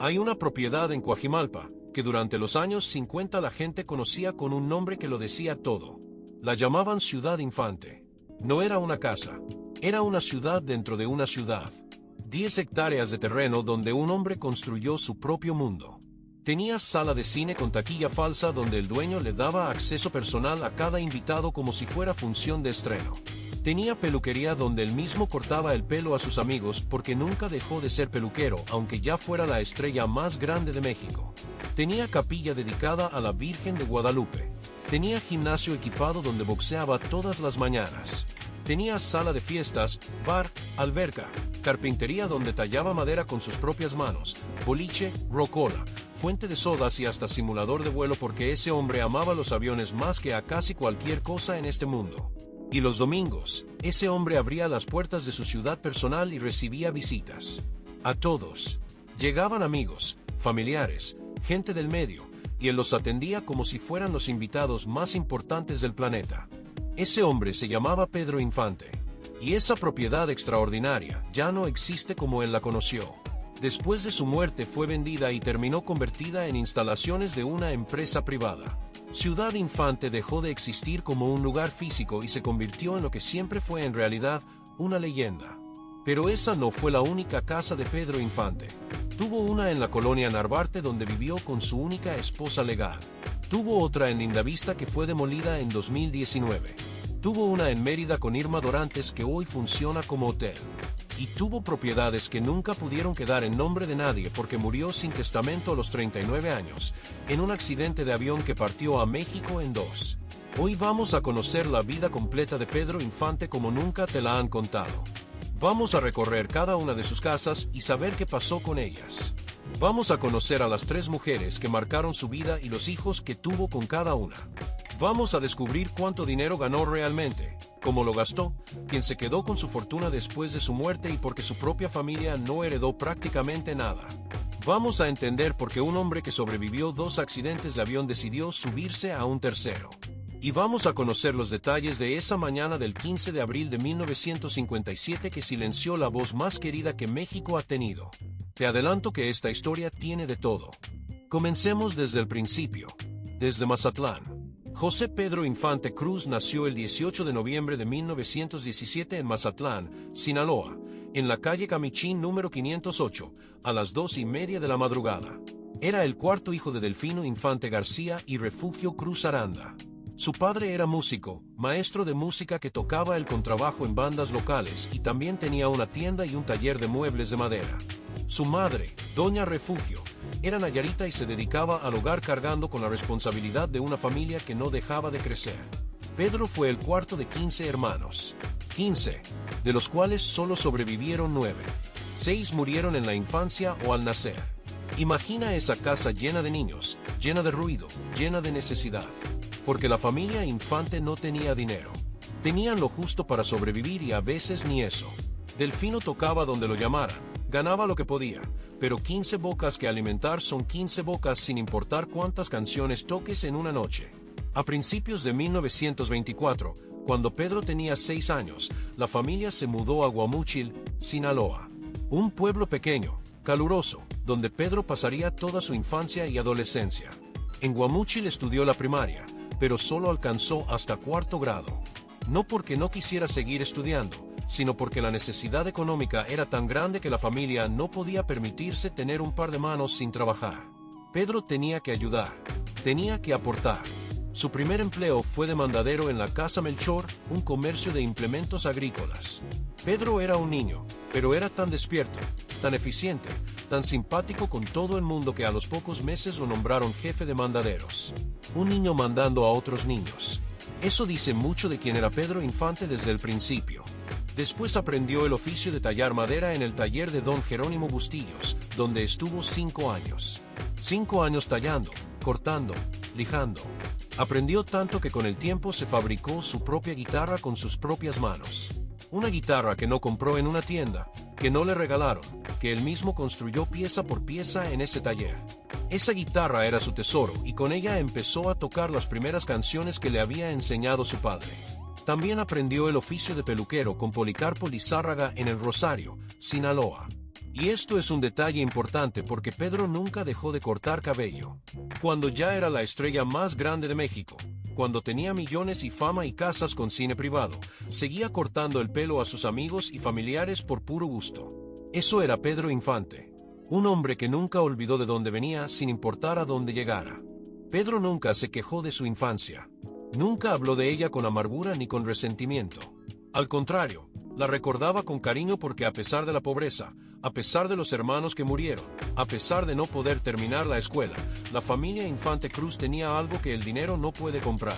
Hay una propiedad en Coajimalpa, que durante los años 50 la gente conocía con un nombre que lo decía todo. La llamaban Ciudad Infante. No era una casa, era una ciudad dentro de una ciudad. 10 hectáreas de terreno donde un hombre construyó su propio mundo. Tenía sala de cine con taquilla falsa donde el dueño le daba acceso personal a cada invitado como si fuera función de estreno. Tenía peluquería donde él mismo cortaba el pelo a sus amigos porque nunca dejó de ser peluquero aunque ya fuera la estrella más grande de México. Tenía capilla dedicada a la Virgen de Guadalupe. Tenía gimnasio equipado donde boxeaba todas las mañanas. Tenía sala de fiestas, bar, alberca, carpintería donde tallaba madera con sus propias manos, boliche, rocola, fuente de sodas y hasta simulador de vuelo porque ese hombre amaba los aviones más que a casi cualquier cosa en este mundo. Y los domingos, ese hombre abría las puertas de su ciudad personal y recibía visitas. A todos. Llegaban amigos, familiares, gente del medio, y él los atendía como si fueran los invitados más importantes del planeta. Ese hombre se llamaba Pedro Infante. Y esa propiedad extraordinaria ya no existe como él la conoció. Después de su muerte fue vendida y terminó convertida en instalaciones de una empresa privada. Ciudad Infante dejó de existir como un lugar físico y se convirtió en lo que siempre fue en realidad, una leyenda. Pero esa no fue la única casa de Pedro Infante. Tuvo una en la colonia Narvarte donde vivió con su única esposa legal. Tuvo otra en Lindavista que fue demolida en 2019. Tuvo una en Mérida con Irma Dorantes que hoy funciona como hotel. Y tuvo propiedades que nunca pudieron quedar en nombre de nadie porque murió sin testamento a los 39 años, en un accidente de avión que partió a México en dos. Hoy vamos a conocer la vida completa de Pedro Infante como nunca te la han contado. Vamos a recorrer cada una de sus casas y saber qué pasó con ellas. Vamos a conocer a las 3 mujeres que marcaron su vida y los hijos que tuvo con cada una. Vamos a descubrir cuánto dinero ganó realmente, cómo lo gastó, quién se quedó con su fortuna después de su muerte y porque su propia familia no heredó prácticamente nada. Vamos a entender por qué un hombre que sobrevivió 2 accidentes de avión decidió subirse a un tercero. Y vamos a conocer los detalles de esa mañana del 15 de abril de 1957 que silenció la voz más querida que México ha tenido. Te adelanto que esta historia tiene de todo. Comencemos desde el principio. Desde Mazatlán. José Pedro Infante Cruz nació el 18 de noviembre de 1917 en Mazatlán, Sinaloa, en la calle Camichín número 508, a las 2:30 de la madrugada. Era el 4º hijo de Delfino Infante García y Refugio Cruz Aranda. Su padre era músico, maestro de música que tocaba el contrabajo en bandas locales y también tenía una tienda y un taller de muebles de madera. Su madre, Doña Refugio, era nayarita y se dedicaba al hogar cargando con la responsabilidad de una familia que no dejaba de crecer. Pedro fue el 4º de 15 hermanos. 15, de los cuales solo sobrevivieron 9. 6 murieron en la infancia o al nacer. Imagina esa casa llena de niños, llena de ruido, llena de necesidad. Porque la familia Infante no tenía dinero. Tenían lo justo para sobrevivir y a veces ni eso. Delfino tocaba donde lo llamaran, ganaba lo que podía, pero 15 bocas que alimentar son 15 bocas sin importar cuántas canciones toques en una noche. A principios de 1924, cuando Pedro tenía 6 años, la familia se mudó a Guamúchil, Sinaloa. Un pueblo pequeño, caluroso, donde Pedro pasaría toda su infancia y adolescencia. En Guamúchil estudió la primaria, pero solo alcanzó hasta 4º grado. No porque no quisiera seguir estudiando, sino porque la necesidad económica era tan grande que la familia no podía permitirse tener un par de manos sin trabajar. Pedro tenía que ayudar, tenía que aportar. Su primer empleo fue de mandadero en la Casa Melchor, un comercio de implementos agrícolas. Pedro era un niño, pero era tan despierto, tan eficiente, tan simpático con todo el mundo que a los pocos meses lo nombraron jefe de mandaderos. Un niño mandando a otros niños. Eso dice mucho de quién era Pedro Infante desde el principio. Después aprendió el oficio de tallar madera en el taller de don Jerónimo Bustillos, donde estuvo 5 años. 5 años tallando, cortando, lijando. Aprendió tanto que con el tiempo se fabricó su propia guitarra con sus propias manos. Una guitarra que no compró en una tienda, que no le regalaron, que él mismo construyó pieza por pieza en ese taller. Esa guitarra era su tesoro y con ella empezó a tocar las primeras canciones que le había enseñado su padre. También aprendió el oficio de peluquero con Policarpo Lizárraga en el Rosario, Sinaloa. Y esto es un detalle importante porque Pedro nunca dejó de cortar cabello. Cuando ya era la estrella más grande de México, cuando tenía millones y fama y casas con cine privado, seguía cortando el pelo a sus amigos y familiares por puro gusto. Eso era Pedro Infante. Un hombre que nunca olvidó de dónde venía sin importar a dónde llegara. Pedro nunca se quejó de su infancia. Nunca habló de ella con amargura ni con resentimiento. Al contrario, la recordaba con cariño porque a pesar de la pobreza, a pesar de los hermanos que murieron, a pesar de no poder terminar la escuela, la familia Infante Cruz tenía algo que el dinero no puede comprar.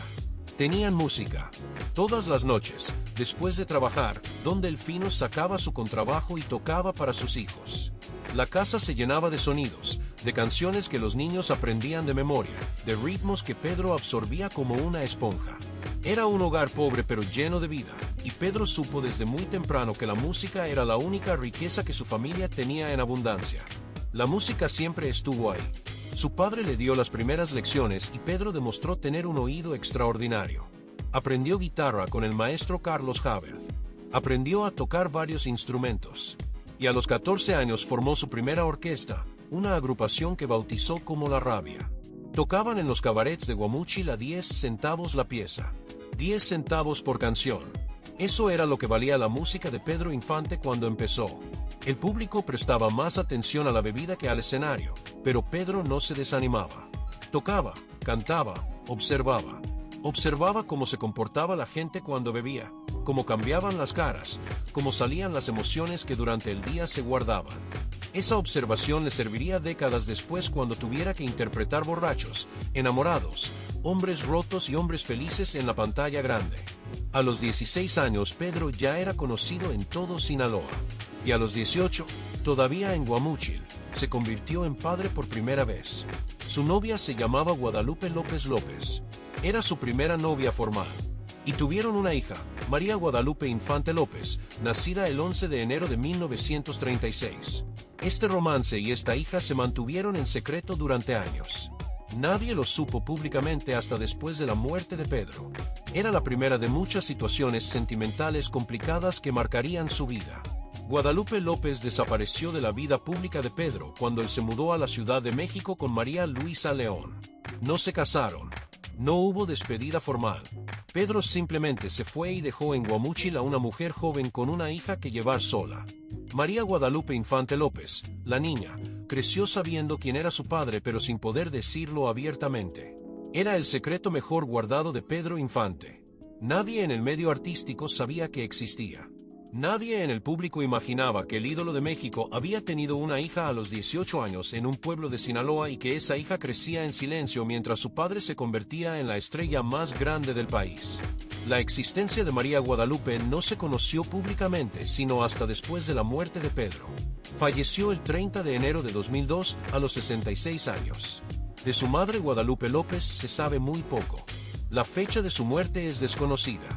Tenían música. Todas las noches, después de trabajar, Don Delfino sacaba su contrabajo y tocaba para sus hijos. La casa se llenaba de sonidos, de canciones que los niños aprendían de memoria, de ritmos que Pedro absorbía como una esponja. Era un hogar pobre pero lleno de vida, y Pedro supo desde muy temprano que la música era la única riqueza que su familia tenía en abundancia. La música siempre estuvo ahí. Su padre le dio las primeras lecciones y Pedro demostró tener un oído extraordinario. Aprendió guitarra con el maestro Carlos Javert. Aprendió a tocar varios instrumentos. Y a los 14 años formó su primera orquesta, una agrupación que bautizó como La Rabia. Tocaban en los cabarets de Guamúchil a 10 centavos la pieza. 10 centavos por canción. Eso era lo que valía la música de Pedro Infante cuando empezó. El público prestaba más atención a la bebida que al escenario, pero Pedro no se desanimaba. Tocaba, cantaba, observaba. Observaba cómo se comportaba la gente cuando bebía, cómo cambiaban las caras, cómo salían las emociones que durante el día se guardaban. Esa observación le serviría décadas después cuando tuviera que interpretar borrachos, enamorados, hombres rotos y hombres felices en la pantalla grande. A los 16 años Pedro ya era conocido en todo Sinaloa. Y a los 18, todavía en Guamúchil, se convirtió en padre por primera vez. Su novia se llamaba Guadalupe López López. Era su primera novia formal. Y tuvieron una hija, María Guadalupe Infante López, nacida el 11 de enero de 1936. Este romance y esta hija se mantuvieron en secreto durante años. Nadie lo supo públicamente hasta después de la muerte de Pedro. Era la primera de muchas situaciones sentimentales complicadas que marcarían su vida. Guadalupe López desapareció de la vida pública de Pedro cuando él se mudó a la Ciudad de México con María Luisa León. No se casaron. No hubo despedida formal. Pedro simplemente se fue y dejó en Guamúchil a una mujer joven con una hija que llevar sola. María Guadalupe Infante López, la niña, creció sabiendo quién era su padre pero sin poder decirlo abiertamente. Era el secreto mejor guardado de Pedro Infante. Nadie en el medio artístico sabía que existía. Nadie en el público imaginaba que el ídolo de México había tenido una hija a los 18 años en un pueblo de Sinaloa y que esa hija crecía en silencio mientras su padre se convertía en la estrella más grande del país. La existencia de María Guadalupe no se conoció públicamente sino hasta después de la muerte de Pedro. Falleció el 30 de enero de 2002 a los 66 años. De su madre Guadalupe López se sabe muy poco. La fecha de su muerte es desconocida.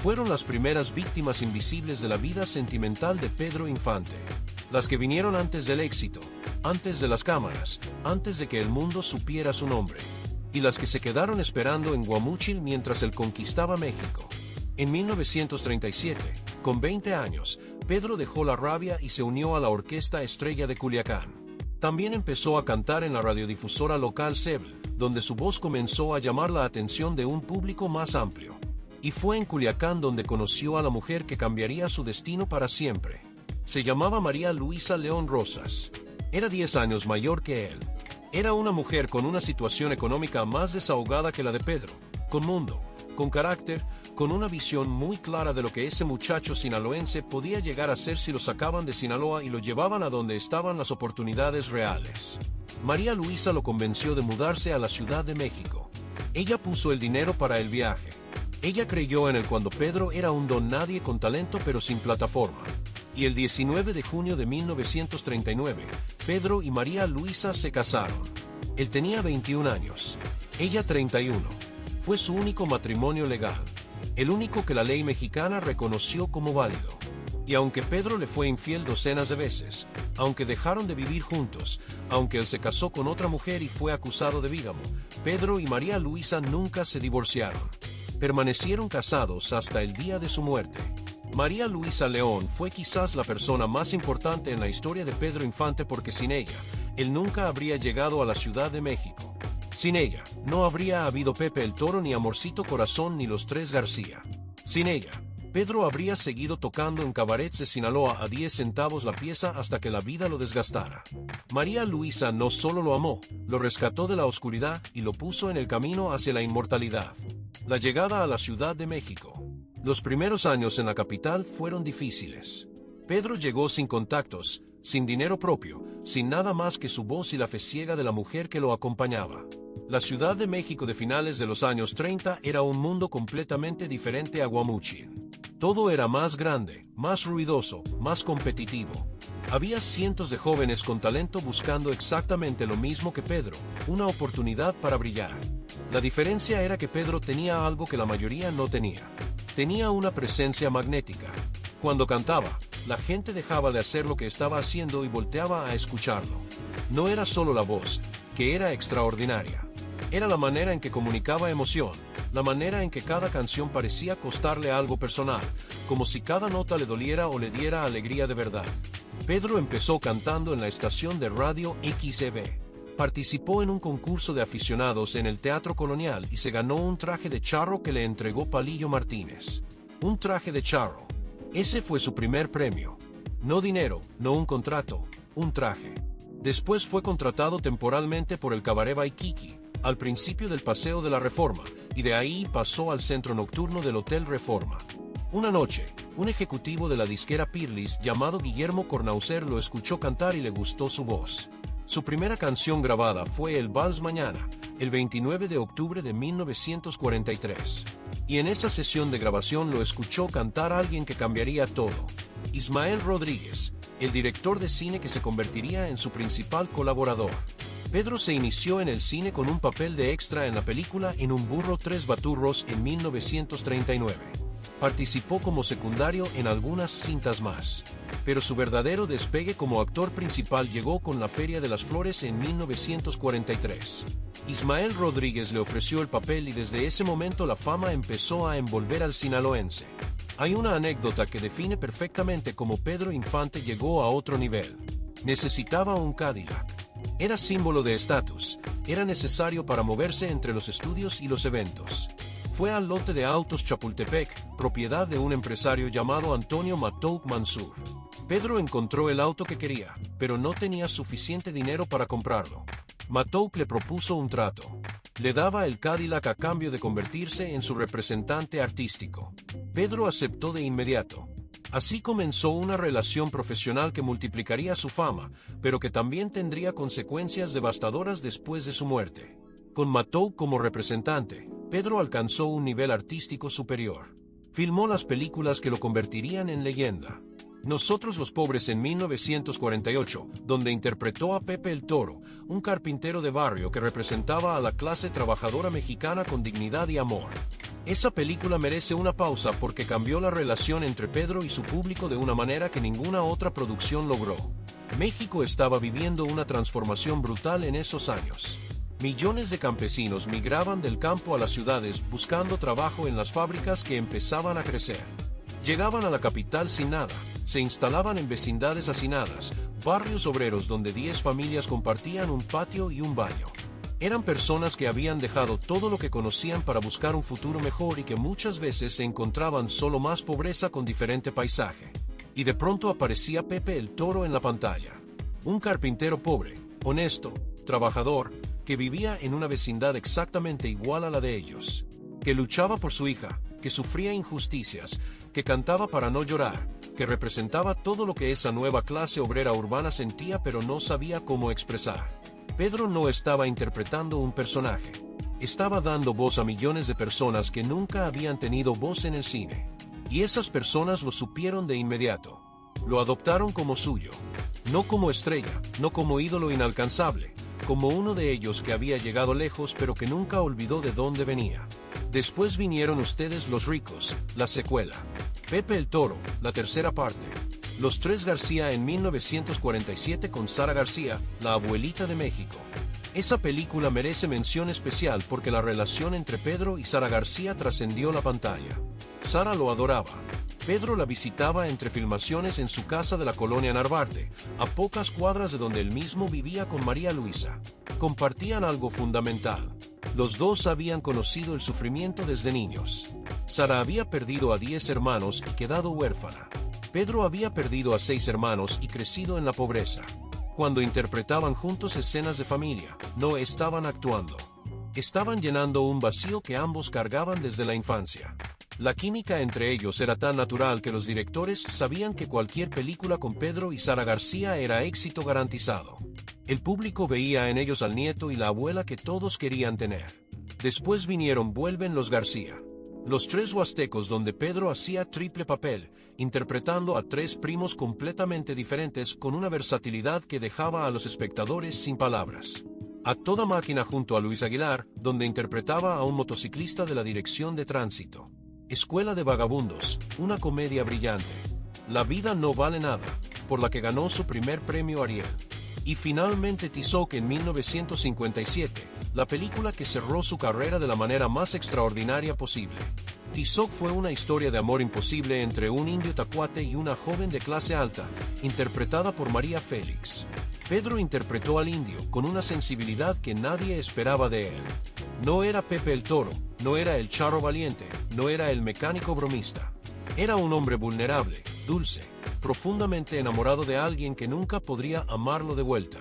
Fueron las primeras víctimas invisibles de la vida sentimental de Pedro Infante. Las que vinieron antes del éxito, antes de las cámaras, antes de que el mundo supiera su nombre. Y las que se quedaron esperando en Guamúchil mientras él conquistaba México. En 1937, con 20 años, Pedro dejó La Rabia y se unió a la Orquesta Estrella de Culiacán. También empezó a cantar en la radiodifusora local Cebel, donde su voz comenzó a llamar la atención de un público más amplio. Y fue en Culiacán donde conoció a la mujer que cambiaría su destino para siempre. Se llamaba María Luisa León Rosas. Era 10 años mayor que él. Era una mujer con una situación económica más desahogada que la de Pedro, con mundo, con carácter, con una visión muy clara de lo que ese muchacho sinaloense podía llegar a ser si lo sacaban de Sinaloa y lo llevaban a donde estaban las oportunidades reales. María Luisa lo convenció de mudarse a la Ciudad de México. Ella puso el dinero para el viaje. Ella creyó en él cuando Pedro era un don nadie con talento pero sin plataforma. Y el 19 de junio de 1939, Pedro y María Luisa se casaron. Él tenía 21 años, ella 31. Fue su único matrimonio legal, el único que la ley mexicana reconoció como válido. Y aunque Pedro le fue infiel docenas de veces, aunque dejaron de vivir juntos, aunque él se casó con otra mujer y fue acusado de bígamo, Pedro y María Luisa nunca se divorciaron. Permanecieron casados hasta el día de su muerte. María Luisa León fue quizás la persona más importante en la historia de Pedro Infante porque sin ella, él nunca habría llegado a la Ciudad de México. Sin ella, no habría habido Pepe el Toro ni Amorcito Corazón ni Los Tres García. Sin ella, Pedro habría seguido tocando en cabarets de Sinaloa a 10 centavos la pieza hasta que la vida lo desgastara. María Luisa no solo lo amó, lo rescató de la oscuridad y lo puso en el camino hacia la inmortalidad. La llegada a la Ciudad de México. Los primeros años en la capital fueron difíciles. Pedro llegó sin contactos, sin dinero propio, sin nada más que su voz y la fe ciega de la mujer que lo acompañaba. La Ciudad de México de finales de los años 30 era un mundo completamente diferente a Guamúchil. Todo era más grande, más ruidoso, más competitivo. Había cientos de jóvenes con talento buscando exactamente lo mismo que Pedro, una oportunidad para brillar. La diferencia era que Pedro tenía algo que la mayoría no tenía. Tenía una presencia magnética. Cuando cantaba, la gente dejaba de hacer lo que estaba haciendo y volteaba a escucharlo. No era solo la voz, que era extraordinaria. Era la manera en que comunicaba emoción, la manera en que cada canción parecía costarle algo personal, como si cada nota le doliera o le diera alegría de verdad. Pedro empezó cantando en la estación de radio XEB. Participó en un concurso de aficionados en el Teatro Colonial y se ganó un traje de charro que le entregó Palillo Martínez. Un traje de charro. Ese fue su primer premio. No dinero, no un contrato, un traje. Después fue contratado temporalmente por el Cabaret Waikiki, al principio del Paseo de la Reforma, y de ahí pasó al centro nocturno del Hotel Reforma. Una noche, un ejecutivo de la disquera Pirlis llamado Guillermo Cornaucer lo escuchó cantar y le gustó su voz. Su primera canción grabada fue El Vals Mañana, el 29 de octubre de 1943. Y en esa sesión de grabación lo escuchó cantar a alguien que cambiaría todo. Ismael Rodríguez, el director de cine que se convertiría en su principal colaborador. Pedro se inició en el cine con un papel de extra en la película En un burro tres baturros en 1939. Participó como secundario en algunas cintas más. Pero su verdadero despegue como actor principal llegó con La Feria de las Flores en 1943. Ismael Rodríguez le ofreció el papel y desde ese momento la fama empezó a envolver al sinaloense. Hay una anécdota que define perfectamente cómo Pedro Infante llegó a otro nivel. Necesitaba un Cadillac. Era símbolo de estatus, era necesario para moverse entre los estudios y los eventos. Fue al lote de autos Chapultepec, propiedad de un empresario llamado Antonio Matouk Mansur. Pedro encontró el auto que quería, pero no tenía suficiente dinero para comprarlo. Matouk le propuso un trato. Le daba el Cadillac a cambio de convertirse en su representante artístico. Pedro aceptó de inmediato. Así comenzó una relación profesional que multiplicaría su fama, pero que también tendría consecuencias devastadoras después de su muerte. Con Matouk como representante, Pedro alcanzó un nivel artístico superior. Filmó las películas que lo convertirían en leyenda. Nosotros los Pobres en 1948, donde interpretó a Pepe el Toro, un carpintero de barrio que representaba a la clase trabajadora mexicana con dignidad y amor. Esa película merece una pausa porque cambió la relación entre Pedro y su público de una manera que ninguna otra producción logró. México estaba viviendo una transformación brutal en esos años. Millones de campesinos migraban del campo a las ciudades buscando trabajo en las fábricas que empezaban a crecer. Llegaban a la capital sin nada, se instalaban en vecindades hacinadas, barrios obreros donde 10 familias compartían un patio y un baño. Eran personas que habían dejado todo lo que conocían para buscar un futuro mejor y que muchas veces se encontraban solo más pobreza con diferente paisaje. Y de pronto aparecía Pepe el Toro en la pantalla. Un carpintero pobre, honesto, trabajador, que vivía en una vecindad exactamente igual a la de ellos. Que luchaba por su hija, que sufría injusticias, que cantaba para no llorar, que representaba todo lo que esa nueva clase obrera urbana sentía pero no sabía cómo expresar. Pedro no estaba interpretando un personaje. Estaba dando voz a millones de personas que nunca habían tenido voz en el cine. Y esas personas lo supieron de inmediato. Lo adoptaron como suyo. No como estrella, no como ídolo inalcanzable, como uno de ellos que había llegado lejos pero que nunca olvidó de dónde venía. Después vinieron Ustedes los Ricos, la secuela. Pepe el Toro, la tercera parte. Los Tres García en 1947 con Sara García, la abuelita de México. Esa película merece mención especial porque la relación entre Pedro y Sara García trascendió la pantalla. Sara lo adoraba. Pedro la visitaba entre filmaciones en su casa de la colonia Narvarte, a pocas cuadras de donde él mismo vivía con María Luisa. Compartían algo fundamental. Los dos habían conocido el sufrimiento desde niños. Sara había perdido a 10 hermanos y quedado huérfana. Pedro había perdido a 6 hermanos y crecido en la pobreza. Cuando interpretaban juntos escenas de familia, no estaban actuando. Estaban llenando un vacío que ambos cargaban desde la infancia. La química entre ellos era tan natural que los directores sabían que cualquier película con Pedro y Sara García era éxito garantizado. El público veía en ellos al nieto y la abuela que todos querían tener. Después vinieron Vuelven los García. Los tres huastecos donde Pedro hacía triple papel, interpretando a 3 primos completamente diferentes con una versatilidad que dejaba a los espectadores sin palabras. A Toda Máquina junto a Luis Aguilar, donde interpretaba a un motociclista de la Dirección de Tránsito. Escuela de Vagabundos, una comedia brillante. La vida no vale nada, por la que ganó su primer premio Ariel. Y finalmente Tizoc en 1957, la película que cerró su carrera de la manera más extraordinaria posible. Tizoc fue una historia de amor imposible entre un indio tacuate y una joven de clase alta, interpretada por María Félix. Pedro interpretó al indio con una sensibilidad que nadie esperaba de él. No era Pepe el Toro, no era el charro valiente, no era el mecánico bromista. Era un hombre vulnerable, dulce, profundamente enamorado de alguien que nunca podría amarlo de vuelta.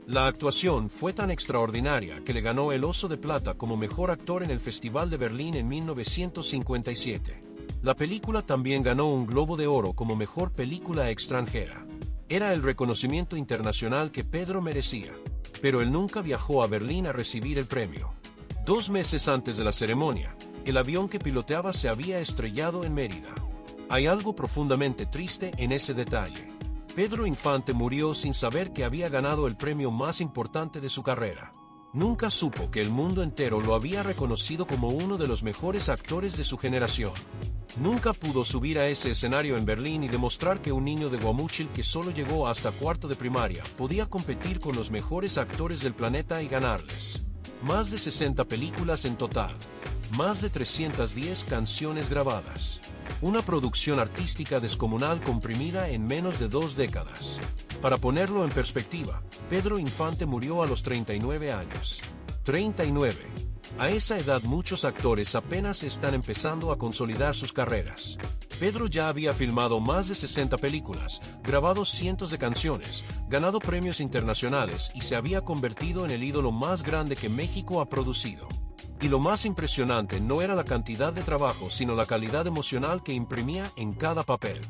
La actuación fue tan extraordinaria que le ganó el Oso de Plata como mejor actor en el Festival de Berlín en 1957. La película también ganó un Globo de Oro como mejor película extranjera. Era el reconocimiento internacional que Pedro merecía, pero él nunca viajó a Berlín a recibir el premio. 2 meses antes de la ceremonia, el avión que piloteaba se había estrellado en Mérida. Hay algo profundamente triste en ese detalle. Pedro Infante murió sin saber que había ganado el premio más importante de su carrera. Nunca supo que el mundo entero lo había reconocido como uno de los mejores actores de su generación. Nunca pudo subir a ese escenario en Berlín y demostrar que un niño de Guamúchil que solo llegó hasta cuarto de primaria podía competir con los mejores actores del planeta y ganarles. Más de 60 películas en total. Más de 310 canciones grabadas. Una producción artística descomunal comprimida en menos de 2 décadas. Para ponerlo en perspectiva, Pedro Infante murió a los 39 años. 39. A esa edad muchos actores apenas están empezando a consolidar sus carreras. Pedro ya había filmado más de 60 películas, grabado cientos de canciones, ganado premios internacionales y se había convertido en el ídolo más grande que México ha producido. Y lo más impresionante no era la cantidad de trabajo, sino la calidad emocional que imprimía en cada papel.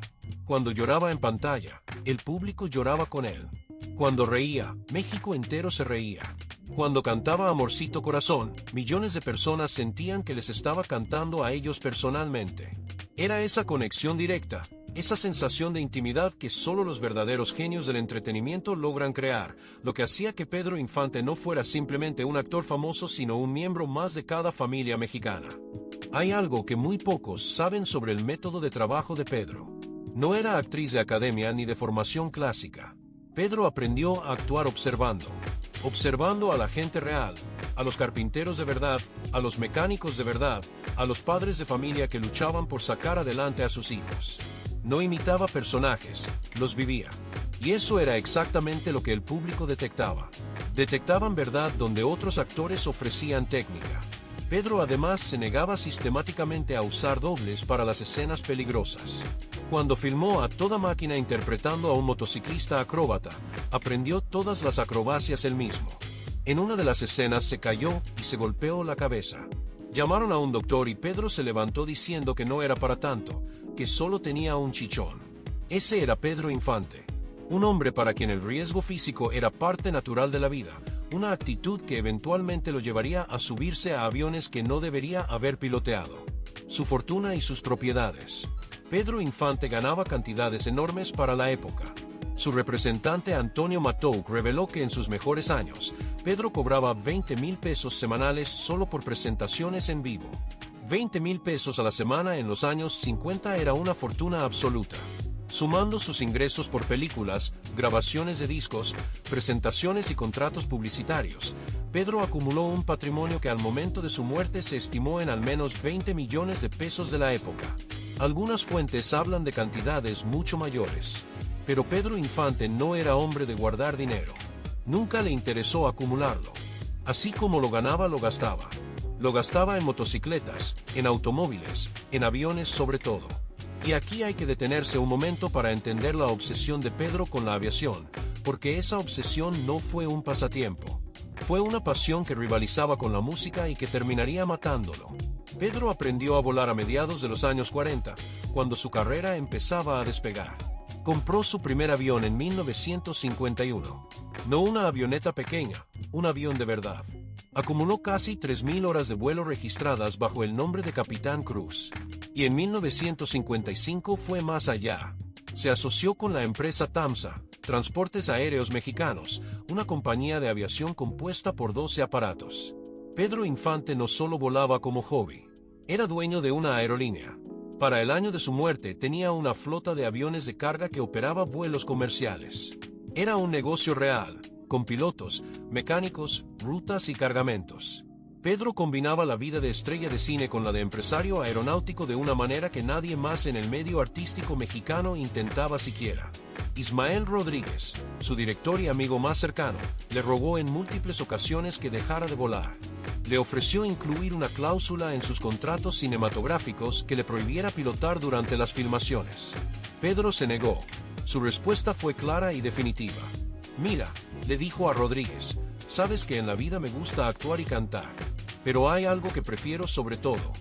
Cuando lloraba en pantalla, el público lloraba con él. Cuando reía, México entero se reía. Cuando cantaba Amorcito Corazón, millones de personas sentían que les estaba cantando a ellos personalmente. Era esa conexión directa, esa sensación de intimidad que solo los verdaderos genios del entretenimiento logran crear, lo que hacía que Pedro Infante no fuera simplemente un actor famoso sino un miembro más de cada familia mexicana. Hay algo que muy pocos saben sobre el método de trabajo de Pedro. No era actriz de academia ni de formación clásica. Pedro aprendió a actuar observando a la gente real, a los carpinteros de verdad, a los mecánicos de verdad, a los padres de familia que luchaban por sacar adelante a sus hijos. No imitaba personajes, los vivía. Y eso era exactamente lo que el público detectaba. Detectaban verdad donde otros actores ofrecían técnica. Pedro además se negaba sistemáticamente a usar dobles para las escenas peligrosas. Cuando filmó A Toda Máquina interpretando a un motociclista acróbata, aprendió todas las acrobacias él mismo. En una de las escenas se cayó y se golpeó la cabeza. Llamaron a un doctor y Pedro se levantó diciendo que no era para tanto, que solo tenía un chichón. Ese era Pedro Infante. Un hombre para quien el riesgo físico era parte natural de la vida, una actitud que eventualmente lo llevaría a subirse a aviones que no debería haber piloteado. Su fortuna y sus propiedades. Pedro Infante ganaba cantidades enormes para la época. Su representante Antonio Matouk reveló que en sus mejores años, Pedro cobraba 20,000 pesos semanales solo por presentaciones en vivo. 20,000 pesos a la semana en los años 50 era una fortuna absoluta. Sumando sus ingresos por películas, grabaciones de discos, presentaciones y contratos publicitarios, Pedro acumuló un patrimonio que al momento de su muerte se estimó en al menos 20 millones de pesos de la época. Algunas fuentes hablan de cantidades mucho mayores. Pero Pedro Infante no era hombre de guardar dinero. Nunca le interesó acumularlo. Así como lo ganaba, lo gastaba. Lo gastaba en motocicletas, en automóviles, en aviones sobre todo. Y aquí hay que detenerse un momento para entender la obsesión de Pedro con la aviación, porque esa obsesión no fue un pasatiempo. Fue una pasión que rivalizaba con la música y que terminaría matándolo. Pedro aprendió a volar a mediados de los años 40, cuando su carrera empezaba a despegar. Compró su primer avión en 1951. No una avioneta pequeña, un avión de verdad. Acumuló casi 3.000 horas de vuelo registradas bajo el nombre de Capitán Cruz. Y en 1955 fue más allá. Se asoció con la empresa TAMSA, Transportes Aéreos Mexicanos, una compañía de aviación compuesta por 12 aparatos. Pedro Infante no solo volaba como hobby. Era dueño de una aerolínea. Para el año de su muerte tenía una flota de aviones de carga que operaba vuelos comerciales. Era un negocio real, con pilotos, mecánicos, rutas y cargamentos. Pedro combinaba la vida de estrella de cine con la de empresario aeronáutico de una manera que nadie más en el medio artístico mexicano intentaba siquiera. Ismael Rodríguez, su director y amigo más cercano, le rogó en múltiples ocasiones que dejara de volar. Le ofreció incluir una cláusula en sus contratos cinematográficos que le prohibiera pilotar durante las filmaciones. Pedro se negó. Su respuesta fue clara y definitiva. «Mira», le dijo a Rodríguez, «sabes que en la vida me gusta actuar y cantar. Pero hay algo que prefiero sobre todo: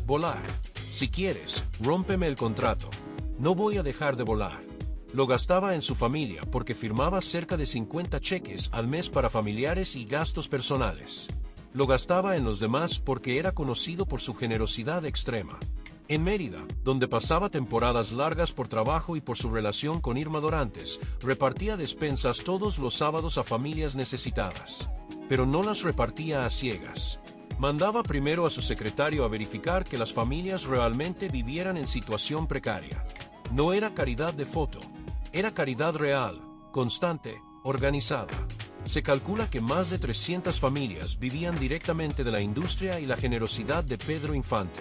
volar. Si quieres, rómpeme el contrato. No voy a dejar de volar». Lo gastaba en su familia porque firmaba cerca de 50 cheques al mes para familiares y gastos personales. Lo gastaba en los demás porque era conocido por su generosidad extrema. En Mérida, donde pasaba temporadas largas por trabajo y por su relación con Irma Dorantes, repartía despensas todos los sábados a familias necesitadas. Pero no las repartía a ciegas. Mandaba primero a su secretario a verificar que las familias realmente vivieran en situación precaria. No era caridad de foto. Era caridad real, constante, organizada. Se calcula que más de 300 familias vivían directamente de la industria y la generosidad de Pedro Infante.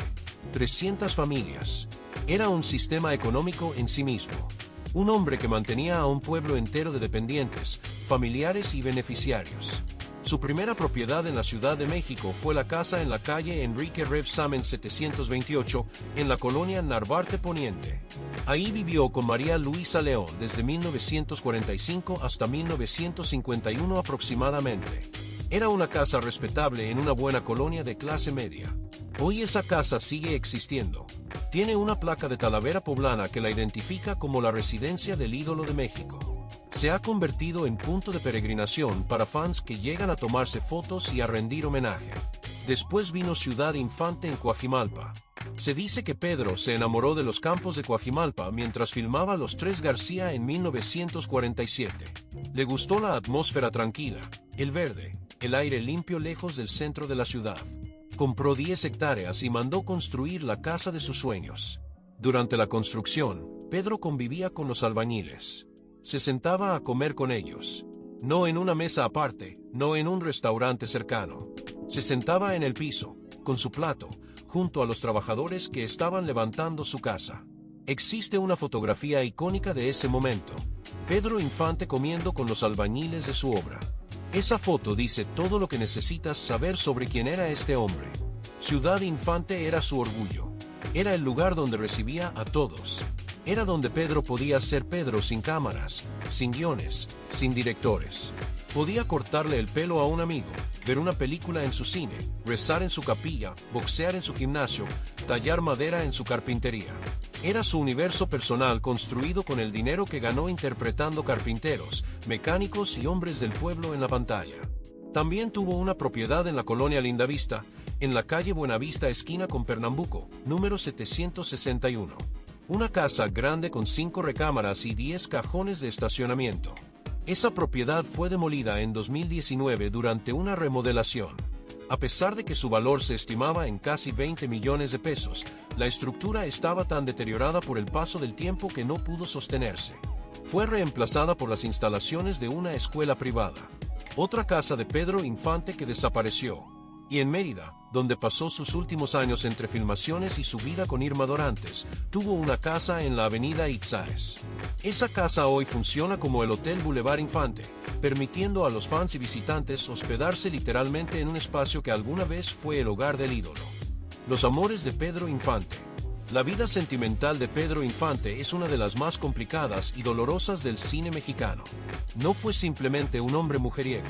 300 familias. Era un sistema económico en sí mismo. Un hombre que mantenía a un pueblo entero de dependientes, familiares y beneficiarios. Su primera propiedad en la Ciudad de México fue la casa en la calle Enrique Rebsamen 728, en la colonia Narvarte Poniente. Ahí vivió con María Luisa León desde 1945 hasta 1951 aproximadamente. Era una casa respetable en una buena colonia de clase media. Hoy esa casa sigue existiendo. Tiene una placa de Talavera poblana que la identifica como la residencia del ídolo de México. Se ha convertido en punto de peregrinación para fans que llegan a tomarse fotos y a rendir homenaje. Después vino Ciudad Infante en Coajimalpa. Se dice que Pedro se enamoró de los campos de Coajimalpa mientras filmaba Los Tres García en 1947. Le gustó la atmósfera tranquila, el verde, el aire limpio lejos del centro de la ciudad. Compró 10 hectáreas y mandó construir la casa de sus sueños. Durante la construcción, Pedro convivía con los albañiles. Se sentaba a comer con ellos. No en una mesa aparte, no en un restaurante cercano. Se sentaba en el piso, con su plato, junto a los trabajadores que estaban levantando su casa. Existe una fotografía icónica de ese momento. Pedro Infante comiendo con los albañiles de su obra. Esa foto dice todo lo que necesitas saber sobre quién era este hombre. Ciudad Infante era su orgullo. Era el lugar donde recibía a todos. Era donde Pedro podía ser Pedro sin cámaras, sin guiones, sin directores. Podía cortarle el pelo a un amigo, ver una película en su cine, rezar en su capilla, boxear en su gimnasio, tallar madera en su carpintería. Era su universo personal construido con el dinero que ganó interpretando carpinteros, mecánicos y hombres del pueblo en la pantalla. También tuvo una propiedad en la colonia Lindavista, en la calle Buenavista esquina con Pernambuco, número 761. Una casa grande con 5 recámaras y 10 cajones de estacionamiento. Esa propiedad fue demolida en 2019 durante una remodelación. A pesar de que su valor se estimaba en casi 20 millones de pesos, la estructura estaba tan deteriorada por el paso del tiempo que no pudo sostenerse. Fue reemplazada por las instalaciones de una escuela privada. Otra casa de Pedro Infante que desapareció. Y en Mérida, donde pasó sus últimos años entre filmaciones y su vida con Irma Dorantes, tuvo una casa en la avenida Itzáes. Esa casa hoy funciona como el Hotel Boulevard Infante, permitiendo a los fans y visitantes hospedarse literalmente en un espacio que alguna vez fue el hogar del ídolo. Los amores de Pedro Infante. La vida sentimental de Pedro Infante es una de las más complicadas y dolorosas del cine mexicano. No fue simplemente un hombre mujeriego.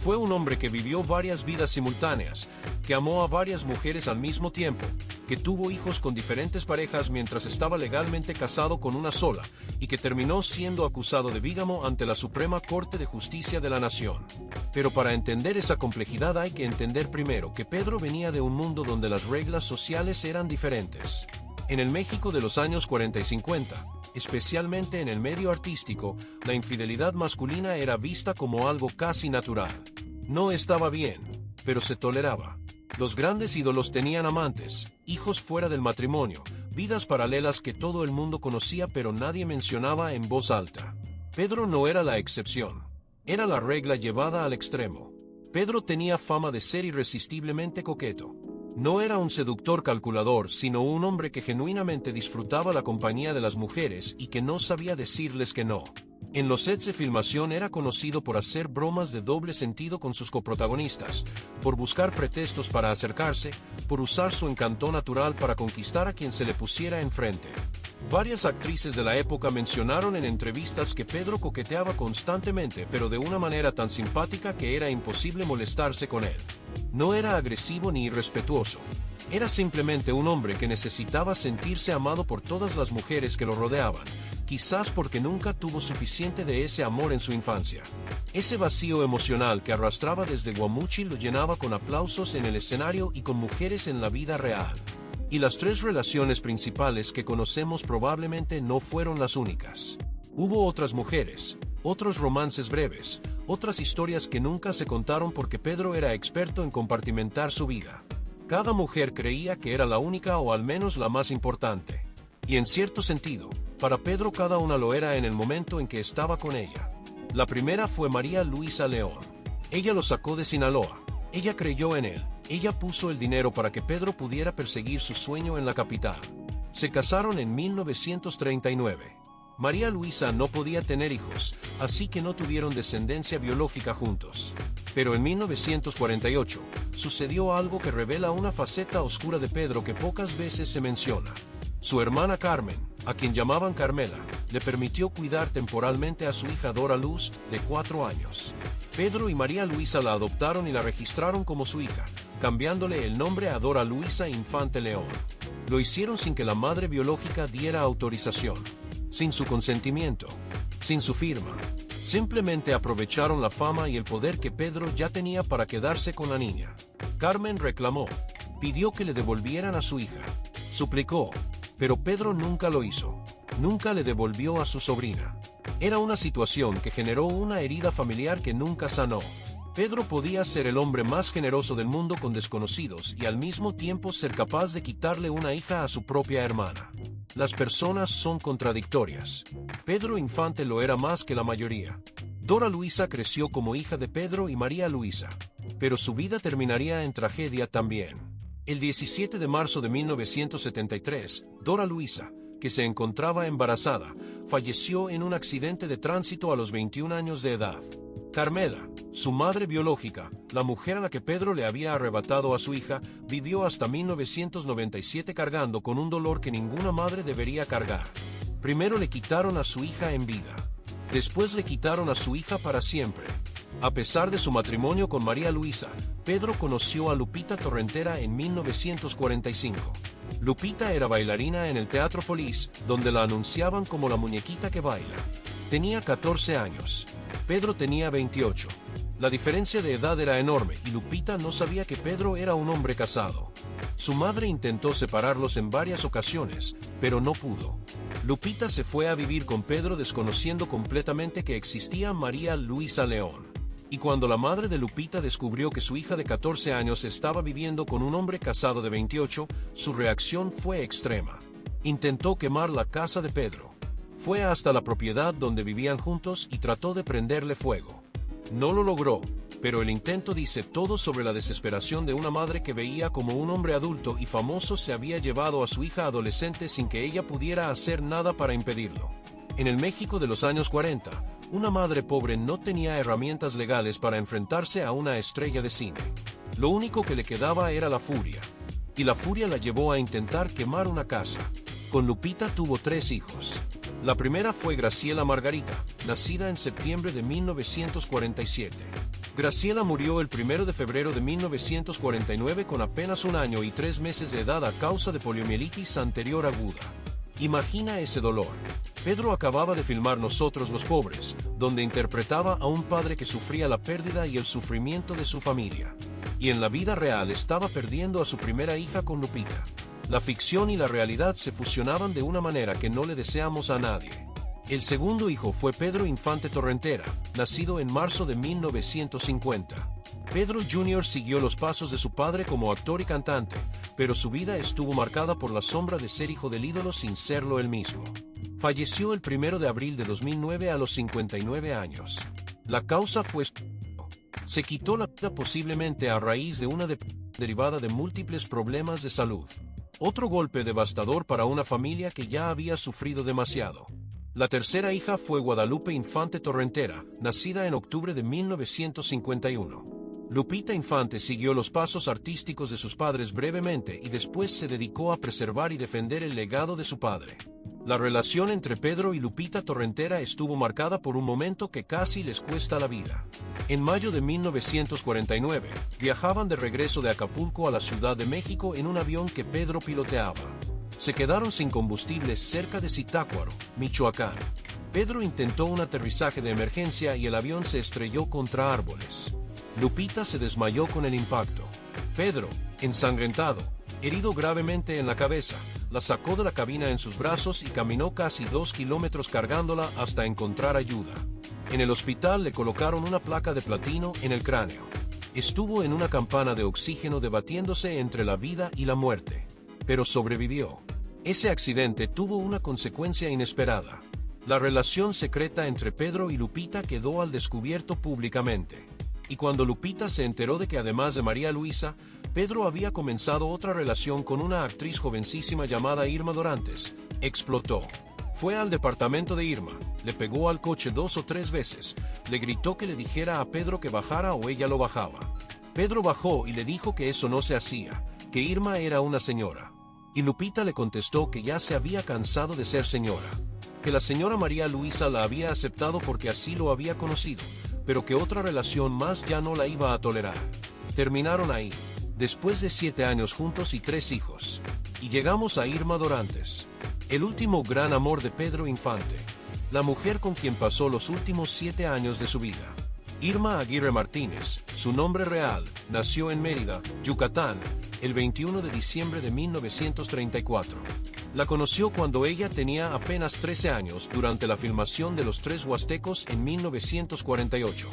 Fue un hombre que vivió varias vidas simultáneas, que amó a varias mujeres al mismo tiempo, que tuvo hijos con diferentes parejas mientras estaba legalmente casado con una sola, y que terminó siendo acusado de bígamo ante la Suprema Corte de Justicia de la Nación. Pero para entender esa complejidad hay que entender primero que Pedro venía de un mundo donde las reglas sociales eran diferentes. En el México de los años 40 y 50, especialmente en el medio artístico, la infidelidad masculina era vista como algo casi natural. No estaba bien, pero se toleraba. Los grandes ídolos tenían amantes, hijos fuera del matrimonio, vidas paralelas que todo el mundo conocía pero nadie mencionaba en voz alta. Pedro no era la excepción. Era la regla llevada al extremo. Pedro tenía fama de ser irresistiblemente coqueto. No era un seductor calculador, sino un hombre que genuinamente disfrutaba la compañía de las mujeres y que no sabía decirles que no. En los sets de filmación era conocido por hacer bromas de doble sentido con sus coprotagonistas, por buscar pretextos para acercarse, por usar su encanto natural para conquistar a quien se le pusiera enfrente. Varias actrices de la época mencionaron en entrevistas que Pedro coqueteaba constantemente, pero de una manera tan simpática que era imposible molestarse con él. No era agresivo ni irrespetuoso. Era simplemente un hombre que necesitaba sentirse amado por todas las mujeres que lo rodeaban, quizás porque nunca tuvo suficiente de ese amor en su infancia. Ese vacío emocional que arrastraba desde Guamuchi lo llenaba con aplausos en el escenario y con mujeres en la vida real. Y las tres relaciones principales que conocemos probablemente no fueron las únicas. Hubo otras mujeres, otros romances breves, otras historias que nunca se contaron porque Pedro era experto en compartimentar su vida. Cada mujer creía que era la única o al menos la más importante. Y en cierto sentido, para Pedro cada una lo era en el momento en que estaba con ella. La primera fue María Luisa León. Ella lo sacó de Sinaloa. Ella creyó en él. Ella puso el dinero para que Pedro pudiera perseguir su sueño en la capital. Se casaron en 1939. María Luisa no podía tener hijos, así que no tuvieron descendencia biológica juntos. Pero en 1948, sucedió algo que revela una faceta oscura de Pedro que pocas veces se menciona. Su hermana Carmen, a quien llamaban Carmela, le permitió cuidar temporalmente a su hija Dora Luz, de 4 años. Pedro y María Luisa la adoptaron y la registraron como su hija, cambiándole el nombre a Dora Luisa Infante León. Lo hicieron sin que la madre biológica diera autorización, sin su consentimiento, sin su firma. Simplemente aprovecharon la fama y el poder que Pedro ya tenía para quedarse con la niña. Carmen reclamó, pidió que le devolvieran a su hija, suplicó, pero Pedro nunca lo hizo. Nunca le devolvió a su sobrina. Era una situación que generó una herida familiar que nunca sanó. Pedro podía ser el hombre más generoso del mundo con desconocidos y al mismo tiempo ser capaz de quitarle una hija a su propia hermana. Las personas son contradictorias. Pedro Infante lo era más que la mayoría. Dora Luisa creció como hija de Pedro y María Luisa, pero su vida terminaría en tragedia también. El 17 de marzo de 1973, Dora Luisa, que se encontraba embarazada, falleció en un accidente de tránsito a los 21 años de edad. Carmela, su madre biológica, la mujer a la que Pedro le había arrebatado a su hija, vivió hasta 1997 cargando con un dolor que ninguna madre debería cargar. Primero le quitaron a su hija en vida. Después le quitaron a su hija para siempre. A pesar de su matrimonio con María Luisa, Pedro conoció a Lupita Torrentera en 1945. Lupita era bailarina en el Teatro Folies, donde la anunciaban como la muñequita que baila. Tenía 14 años. Pedro tenía 28. La diferencia de edad era enorme y Lupita no sabía que Pedro era un hombre casado. Su madre intentó separarlos en varias ocasiones, pero no pudo. Lupita se fue a vivir con Pedro desconociendo completamente que existía María Luisa León. Y cuando la madre de Lupita descubrió que su hija de 14 años estaba viviendo con un hombre casado de 28, su reacción fue extrema. Intentó quemar la casa de Pedro. Fue hasta la propiedad donde vivían juntos y trató de prenderle fuego. No lo logró, pero el intento dice todo sobre la desesperación de una madre que veía como un hombre adulto y famoso se había llevado a su hija adolescente sin que ella pudiera hacer nada para impedirlo. En el México de los años 40, una madre pobre no tenía herramientas legales para enfrentarse a una estrella de cine. Lo único que le quedaba era la furia. Y la furia la llevó a intentar quemar una casa. Con Lupita tuvo 3 hijos. La primera fue Graciela Margarita, nacida en septiembre de 1947. Graciela murió el 1 de febrero de 1949 con apenas 1 año y 3 meses de edad a causa de poliomielitis anterior aguda. Imagina ese dolor. Pedro acababa de filmar Nosotros los Pobres, donde interpretaba a un padre que sufría la pérdida y el sufrimiento de su familia. Y en la vida real estaba perdiendo a su primera hija con Lupita. La ficción y la realidad se fusionaban de una manera que no le deseamos a nadie. El segundo hijo fue Pedro Infante Torrentera, nacido en marzo de 1950. Pedro Jr. siguió los pasos de su padre como actor y cantante, pero su vida estuvo marcada por la sombra de ser hijo del ídolo sin serlo él mismo. Falleció el 1 de abril de 2009 a los 59 años. La causa fue suicidio. Se quitó la vida posiblemente a raíz de una depresión derivada de múltiples problemas de salud. Otro golpe devastador para una familia que ya había sufrido demasiado. La tercera hija fue Guadalupe Infante Torrentera, nacida en octubre de 1951. Lupita Infante siguió los pasos artísticos de sus padres brevemente y después se dedicó a preservar y defender el legado de su padre. La relación entre Pedro y Lupita Torrentera estuvo marcada por un momento que casi les cuesta la vida. En mayo de 1949, viajaban de regreso de Acapulco a la Ciudad de México en un avión que Pedro piloteaba. Se quedaron sin combustible cerca de Zitácuaro, Michoacán. Pedro intentó un aterrizaje de emergencia y el avión se estrelló contra árboles. Lupita se desmayó con el impacto. Pedro, ensangrentado, herido gravemente en la cabeza, la sacó de la cabina en sus brazos y caminó casi 2 kilómetros cargándola hasta encontrar ayuda. En el hospital le colocaron una placa de platino en el cráneo. Estuvo en una campana de oxígeno debatiéndose entre la vida y la muerte, pero sobrevivió. Ese accidente tuvo una consecuencia inesperada. La relación secreta entre Pedro y Lupita quedó al descubierto públicamente. Y cuando Lupita se enteró de que además de María Luisa, Pedro había comenzado otra relación con una actriz jovencísima llamada Irma Dorantes, explotó. Fue al departamento de Irma, le pegó al coche 2 o 3 veces, le gritó que le dijera a Pedro que bajara o ella lo bajaba. Pedro bajó y le dijo que eso no se hacía, que Irma era una señora. Y Lupita le contestó que ya se había cansado de ser señora, que la señora María Luisa la había aceptado porque así lo había conocido, pero que otra relación más ya no la iba a tolerar. Terminaron ahí, después de 7 años juntos y 3 hijos. Y llegamos a Irma Dorantes, el último gran amor de Pedro Infante, la mujer con quien pasó los últimos 7 años de su vida. Irma Aguirre Martínez, su nombre real, nació en Mérida, Yucatán, el 21 de diciembre de 1934. La conoció cuando ella tenía apenas 13 años durante la filmación de Los Tres Huastecos en 1948.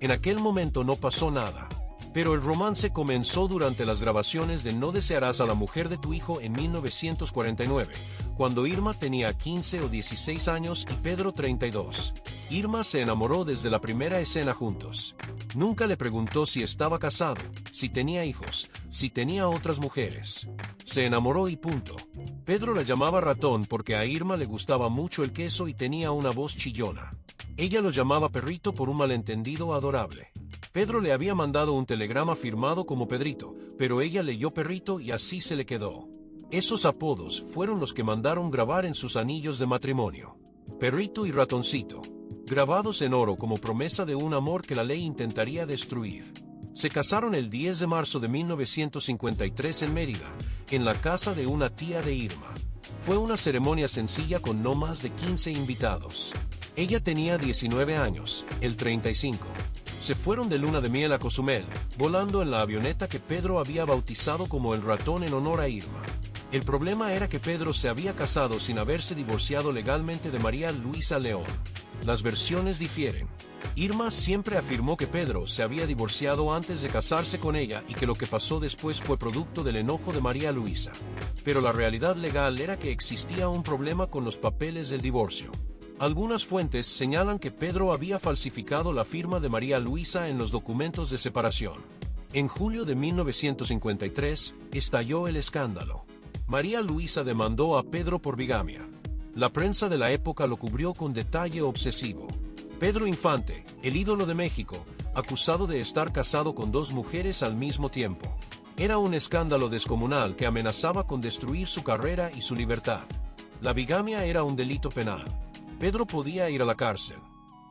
En aquel momento no pasó nada, pero el romance comenzó durante las grabaciones de No desearás a la mujer de tu hijo en 1949, cuando Irma tenía 15 o 16 años y Pedro 32. Irma se enamoró desde la primera escena juntos. Nunca le preguntó si estaba casado, si tenía hijos, si tenía otras mujeres. Se enamoró y punto. Pedro la llamaba ratón porque a Irma le gustaba mucho el queso y tenía una voz chillona. Ella lo llamaba perrito por un malentendido adorable. Pedro le había mandado un telegrama firmado como Pedrito, pero ella leyó perrito y así se le quedó. Esos apodos fueron los que mandaron grabar en sus anillos de matrimonio. Perrito y ratoncito, grabados en oro como promesa de un amor que la ley intentaría destruir. Se casaron el 10 de marzo de 1953 en Mérida, en la casa de una tía de Irma. Fue una ceremonia sencilla con no más de 15 invitados. Ella tenía 19 años, él 35. Se fueron de luna de miel a Cozumel, volando en la avioneta que Pedro había bautizado como el Ratón en honor a Irma. El problema era que Pedro se había casado sin haberse divorciado legalmente de María Luisa León. Las versiones difieren. Irma siempre afirmó que Pedro se había divorciado antes de casarse con ella y que lo que pasó después fue producto del enojo de María Luisa. Pero la realidad legal era que existía un problema con los papeles del divorcio. Algunas fuentes señalan que Pedro había falsificado la firma de María Luisa en los documentos de separación. En julio de 1953, estalló el escándalo. María Luisa demandó a Pedro por bigamia. La prensa de la época lo cubrió con detalle obsesivo. Pedro Infante, el ídolo de México, acusado de estar casado con 2 mujeres al mismo tiempo. Era un escándalo descomunal que amenazaba con destruir su carrera y su libertad. La bigamia era un delito penal. Pedro podía ir a la cárcel.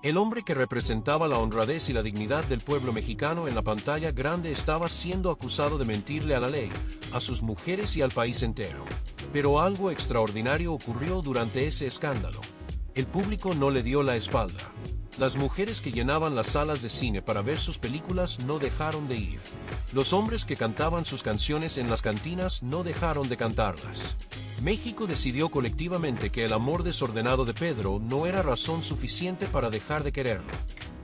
El hombre que representaba la honradez y la dignidad del pueblo mexicano en la pantalla grande estaba siendo acusado de mentirle a la ley, a sus mujeres y al país entero. Pero algo extraordinario ocurrió durante ese escándalo. El público no le dio la espalda. Las mujeres que llenaban las salas de cine para ver sus películas no dejaron de ir. Los hombres que cantaban sus canciones en las cantinas no dejaron de cantarlas. México decidió colectivamente que el amor desordenado de Pedro no era razón suficiente para dejar de quererlo.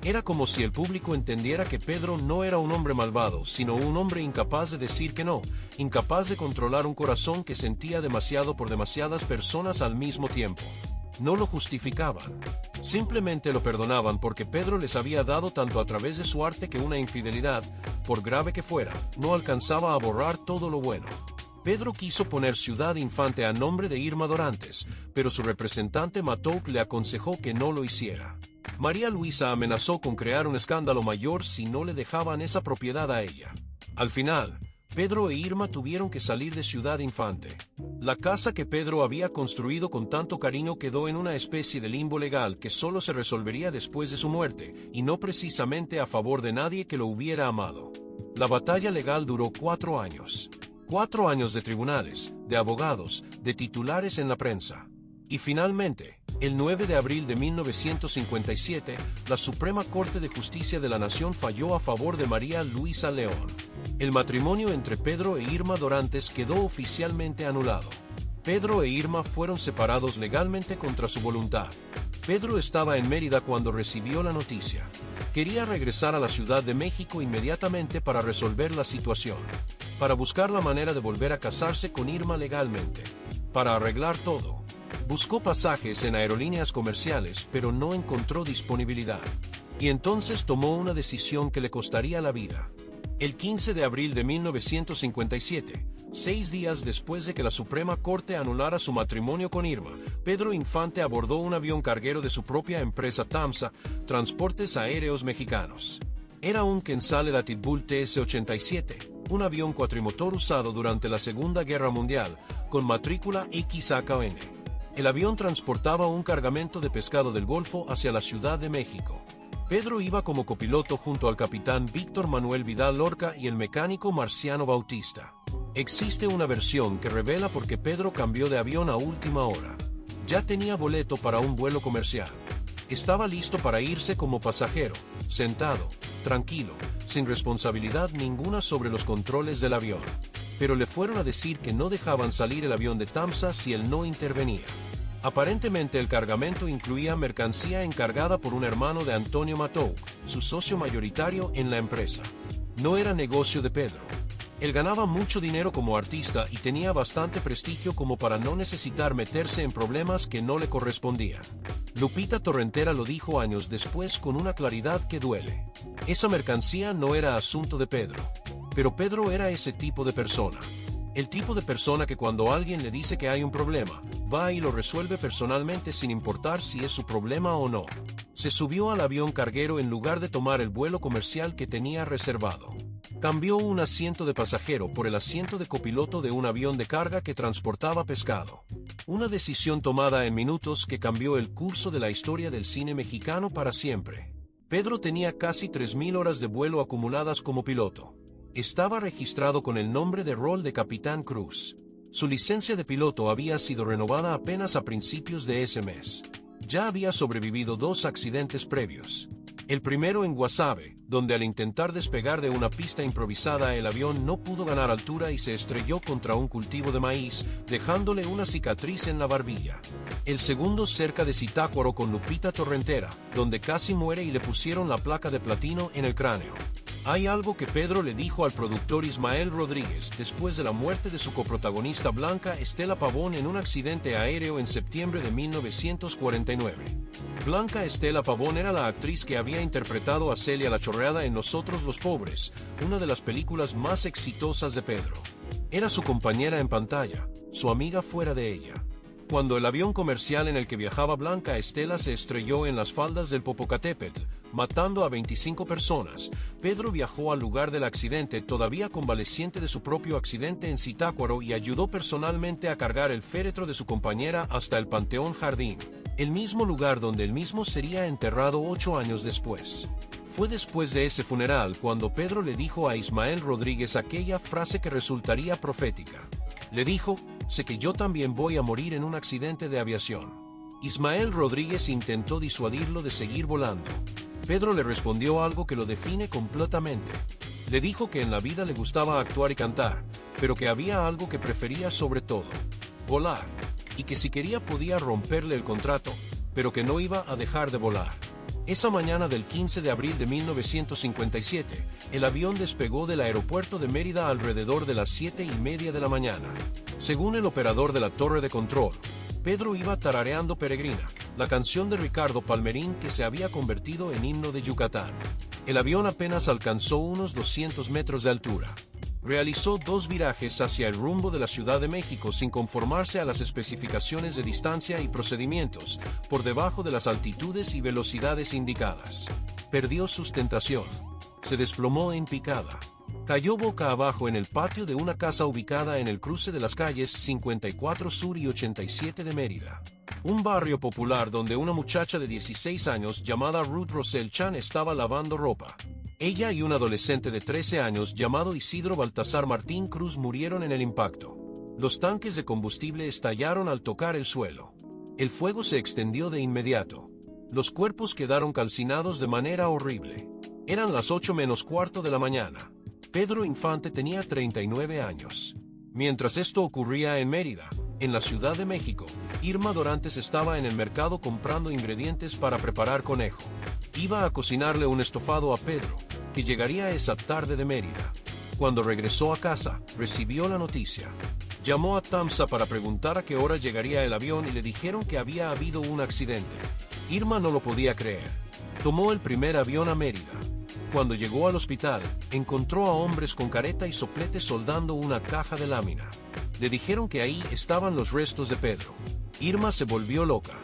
Era como si el público entendiera que Pedro no era un hombre malvado, sino un hombre incapaz de decir que no, incapaz de controlar un corazón que sentía demasiado por demasiadas personas al mismo tiempo. No lo justificaban. Simplemente lo perdonaban porque Pedro les había dado tanto a través de su arte que una infidelidad, por grave que fuera, no alcanzaba a borrar todo lo bueno. Pedro quiso poner Ciudad Infante a nombre de Irma Dorantes, pero su representante Matouk le aconsejó que no lo hiciera. María Luisa amenazó con crear un escándalo mayor si no le dejaban esa propiedad a ella. Al final, Pedro e Irma tuvieron que salir de Ciudad Infante. La casa que Pedro había construido con tanto cariño quedó en una especie de limbo legal que solo se resolvería después de su muerte, y no precisamente a favor de nadie que lo hubiera amado. La batalla legal duró 4 años. 4 años de tribunales, de abogados, de titulares en la prensa. Y finalmente, el 9 de abril de 1957, la Suprema Corte de Justicia de la Nación falló a favor de María Luisa León. El matrimonio entre Pedro e Irma Dorantes quedó oficialmente anulado. Pedro e Irma fueron separados legalmente contra su voluntad. Pedro estaba en Mérida cuando recibió la noticia. Quería regresar a la Ciudad de México inmediatamente para resolver la situación, para buscar la manera de volver a casarse con Irma legalmente, para arreglar todo. Buscó pasajes en aerolíneas comerciales, pero no encontró disponibilidad. Y entonces tomó una decisión que le costaría la vida. El 15 de abril de 1957, 6 días después de que la Suprema Corte anulara su matrimonio con Irma, Pedro Infante abordó un avión carguero de su propia empresa TAMSA, Transportes Aéreos Mexicanos. Era un Quetzal Datitbull TS-87, un avión cuatrimotor usado durante la Segunda Guerra Mundial, con matrícula XAKN. El avión transportaba un cargamento de pescado del Golfo hacia la Ciudad de México. Pedro iba como copiloto junto al capitán Víctor Manuel Vidal Lorca y el mecánico Marciano Bautista. Existe una versión que revela por qué Pedro cambió de avión a última hora. Ya tenía boleto para un vuelo comercial. Estaba listo para irse como pasajero, sentado, tranquilo, sin responsabilidad ninguna sobre los controles del avión. Pero le fueron a decir que no dejaban salir el avión de TAMSA si él no intervenía. Aparentemente el cargamento incluía mercancía encargada por un hermano de Antonio Matouk, su socio mayoritario en la empresa. No era negocio de Pedro. Él ganaba mucho dinero como artista y tenía bastante prestigio como para no necesitar meterse en problemas que no le correspondían. Lupita Torrentera lo dijo años después con una claridad que duele. Esa mercancía no era asunto de Pedro. Pero Pedro era ese tipo de persona. El tipo de persona que cuando alguien le dice que hay un problema, va y lo resuelve personalmente sin importar si es su problema o no. Se subió al avión carguero en lugar de tomar el vuelo comercial que tenía reservado. Cambió un asiento de pasajero por el asiento de copiloto de un avión de carga que transportaba pescado. Una decisión tomada en minutos que cambió el curso de la historia del cine mexicano para siempre. Pedro tenía casi 3.000 horas de vuelo acumuladas como piloto. Estaba registrado con el nombre de rol de Capitán Cruz. Su licencia de piloto había sido renovada apenas a principios de ese mes. Ya había sobrevivido 2 accidentes previos. El primero en Guasave, donde al intentar despegar de una pista improvisada el avión no pudo ganar altura y se estrelló contra un cultivo de maíz, dejándole una cicatriz en la barbilla. El segundo cerca de Zitácuaro con Lupita Torrentera, donde casi muere y le pusieron la placa de platino en el cráneo. Hay algo que Pedro le dijo al productor Ismael Rodríguez después de la muerte de su coprotagonista Blanca Estela Pavón en un accidente aéreo en septiembre de 1949. Blanca Estela Pavón era la actriz que había interpretado a Celia la Chorreada en Nosotros los Pobres, una de las películas más exitosas de Pedro. Era su compañera en pantalla, su amiga fuera de ella. Cuando el avión comercial en el que viajaba Blanca Estela se estrelló en las faldas del Popocatépetl, matando a 25 personas, Pedro viajó al lugar del accidente todavía convaleciente de su propio accidente en Zitácuaro y ayudó personalmente a cargar el féretro de su compañera hasta el Panteón Jardín, el mismo lugar donde él mismo sería enterrado 8 años después. Fue después de ese funeral cuando Pedro le dijo a Ismael Rodríguez aquella frase que resultaría profética. Le dijo: sé que yo también voy a morir en un accidente de aviación. Ismael Rodríguez intentó disuadirlo de seguir volando. Pedro le respondió algo que lo define completamente. Le dijo que en la vida le gustaba actuar y cantar, pero que había algo que prefería sobre todo: volar. Y que si quería podía romperle el contrato, pero que no iba a dejar de volar. Esa mañana del 15 de abril de 1957, el avión despegó del aeropuerto de Mérida alrededor de las 7:30 de la mañana. Según el operador de la torre de control, Pedro iba tarareando Peregrina, la canción de Ricardo Palmerín que se había convertido en himno de Yucatán. El avión apenas alcanzó unos 200 metros de altura. Realizó 2 virajes hacia el rumbo de la Ciudad de México sin conformarse a las especificaciones de distancia y procedimientos, por debajo de las altitudes y velocidades indicadas. Perdió sustentación. Se desplomó en picada. Cayó boca abajo en el patio de una casa ubicada en el cruce de las calles 54 Sur y 87 de Mérida, un barrio popular donde una muchacha de 16 años llamada Ruth Rosel Chan estaba lavando ropa. Ella y un adolescente de 13 años llamado Isidro Baltasar Martín Cruz murieron en el impacto. Los tanques de combustible estallaron al tocar el suelo. El fuego se extendió de inmediato. Los cuerpos quedaron calcinados de manera horrible. Eran las 8 menos cuarto de la mañana. Pedro Infante tenía 39 años. Mientras esto ocurría en Mérida, en la Ciudad de México, Irma Dorantes estaba en el mercado comprando ingredientes para preparar conejo. Iba a cocinarle un estofado a Pedro, que llegaría esa tarde de Mérida. Cuando regresó a casa, recibió la noticia. Llamó a TAMSA para preguntar a qué hora llegaría el avión y le dijeron que había habido un accidente. Irma no lo podía creer. Tomó el primer avión a Mérida. Cuando llegó al hospital, encontró a hombres con careta y soplete soldando una caja de lámina. Le dijeron que ahí estaban los restos de Pedro. Irma se volvió loca.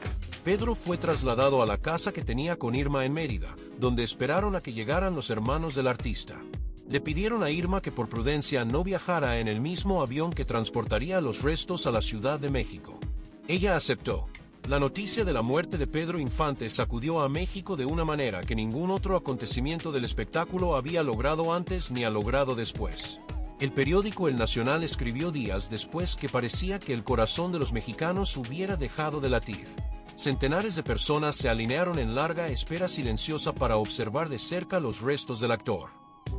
Pedro fue trasladado a la casa que tenía con Irma en Mérida, donde esperaron a que llegaran los hermanos del artista. Le pidieron a Irma que por prudencia no viajara en el mismo avión que transportaría los restos a la Ciudad de México. Ella aceptó. La noticia de la muerte de Pedro Infante sacudió a México de una manera que ningún otro acontecimiento del espectáculo había logrado antes ni ha logrado después. El periódico El Nacional escribió días después que parecía que el corazón de los mexicanos hubiera dejado de latir. Centenares de personas se alinearon en larga espera silenciosa para observar de cerca los restos del actor.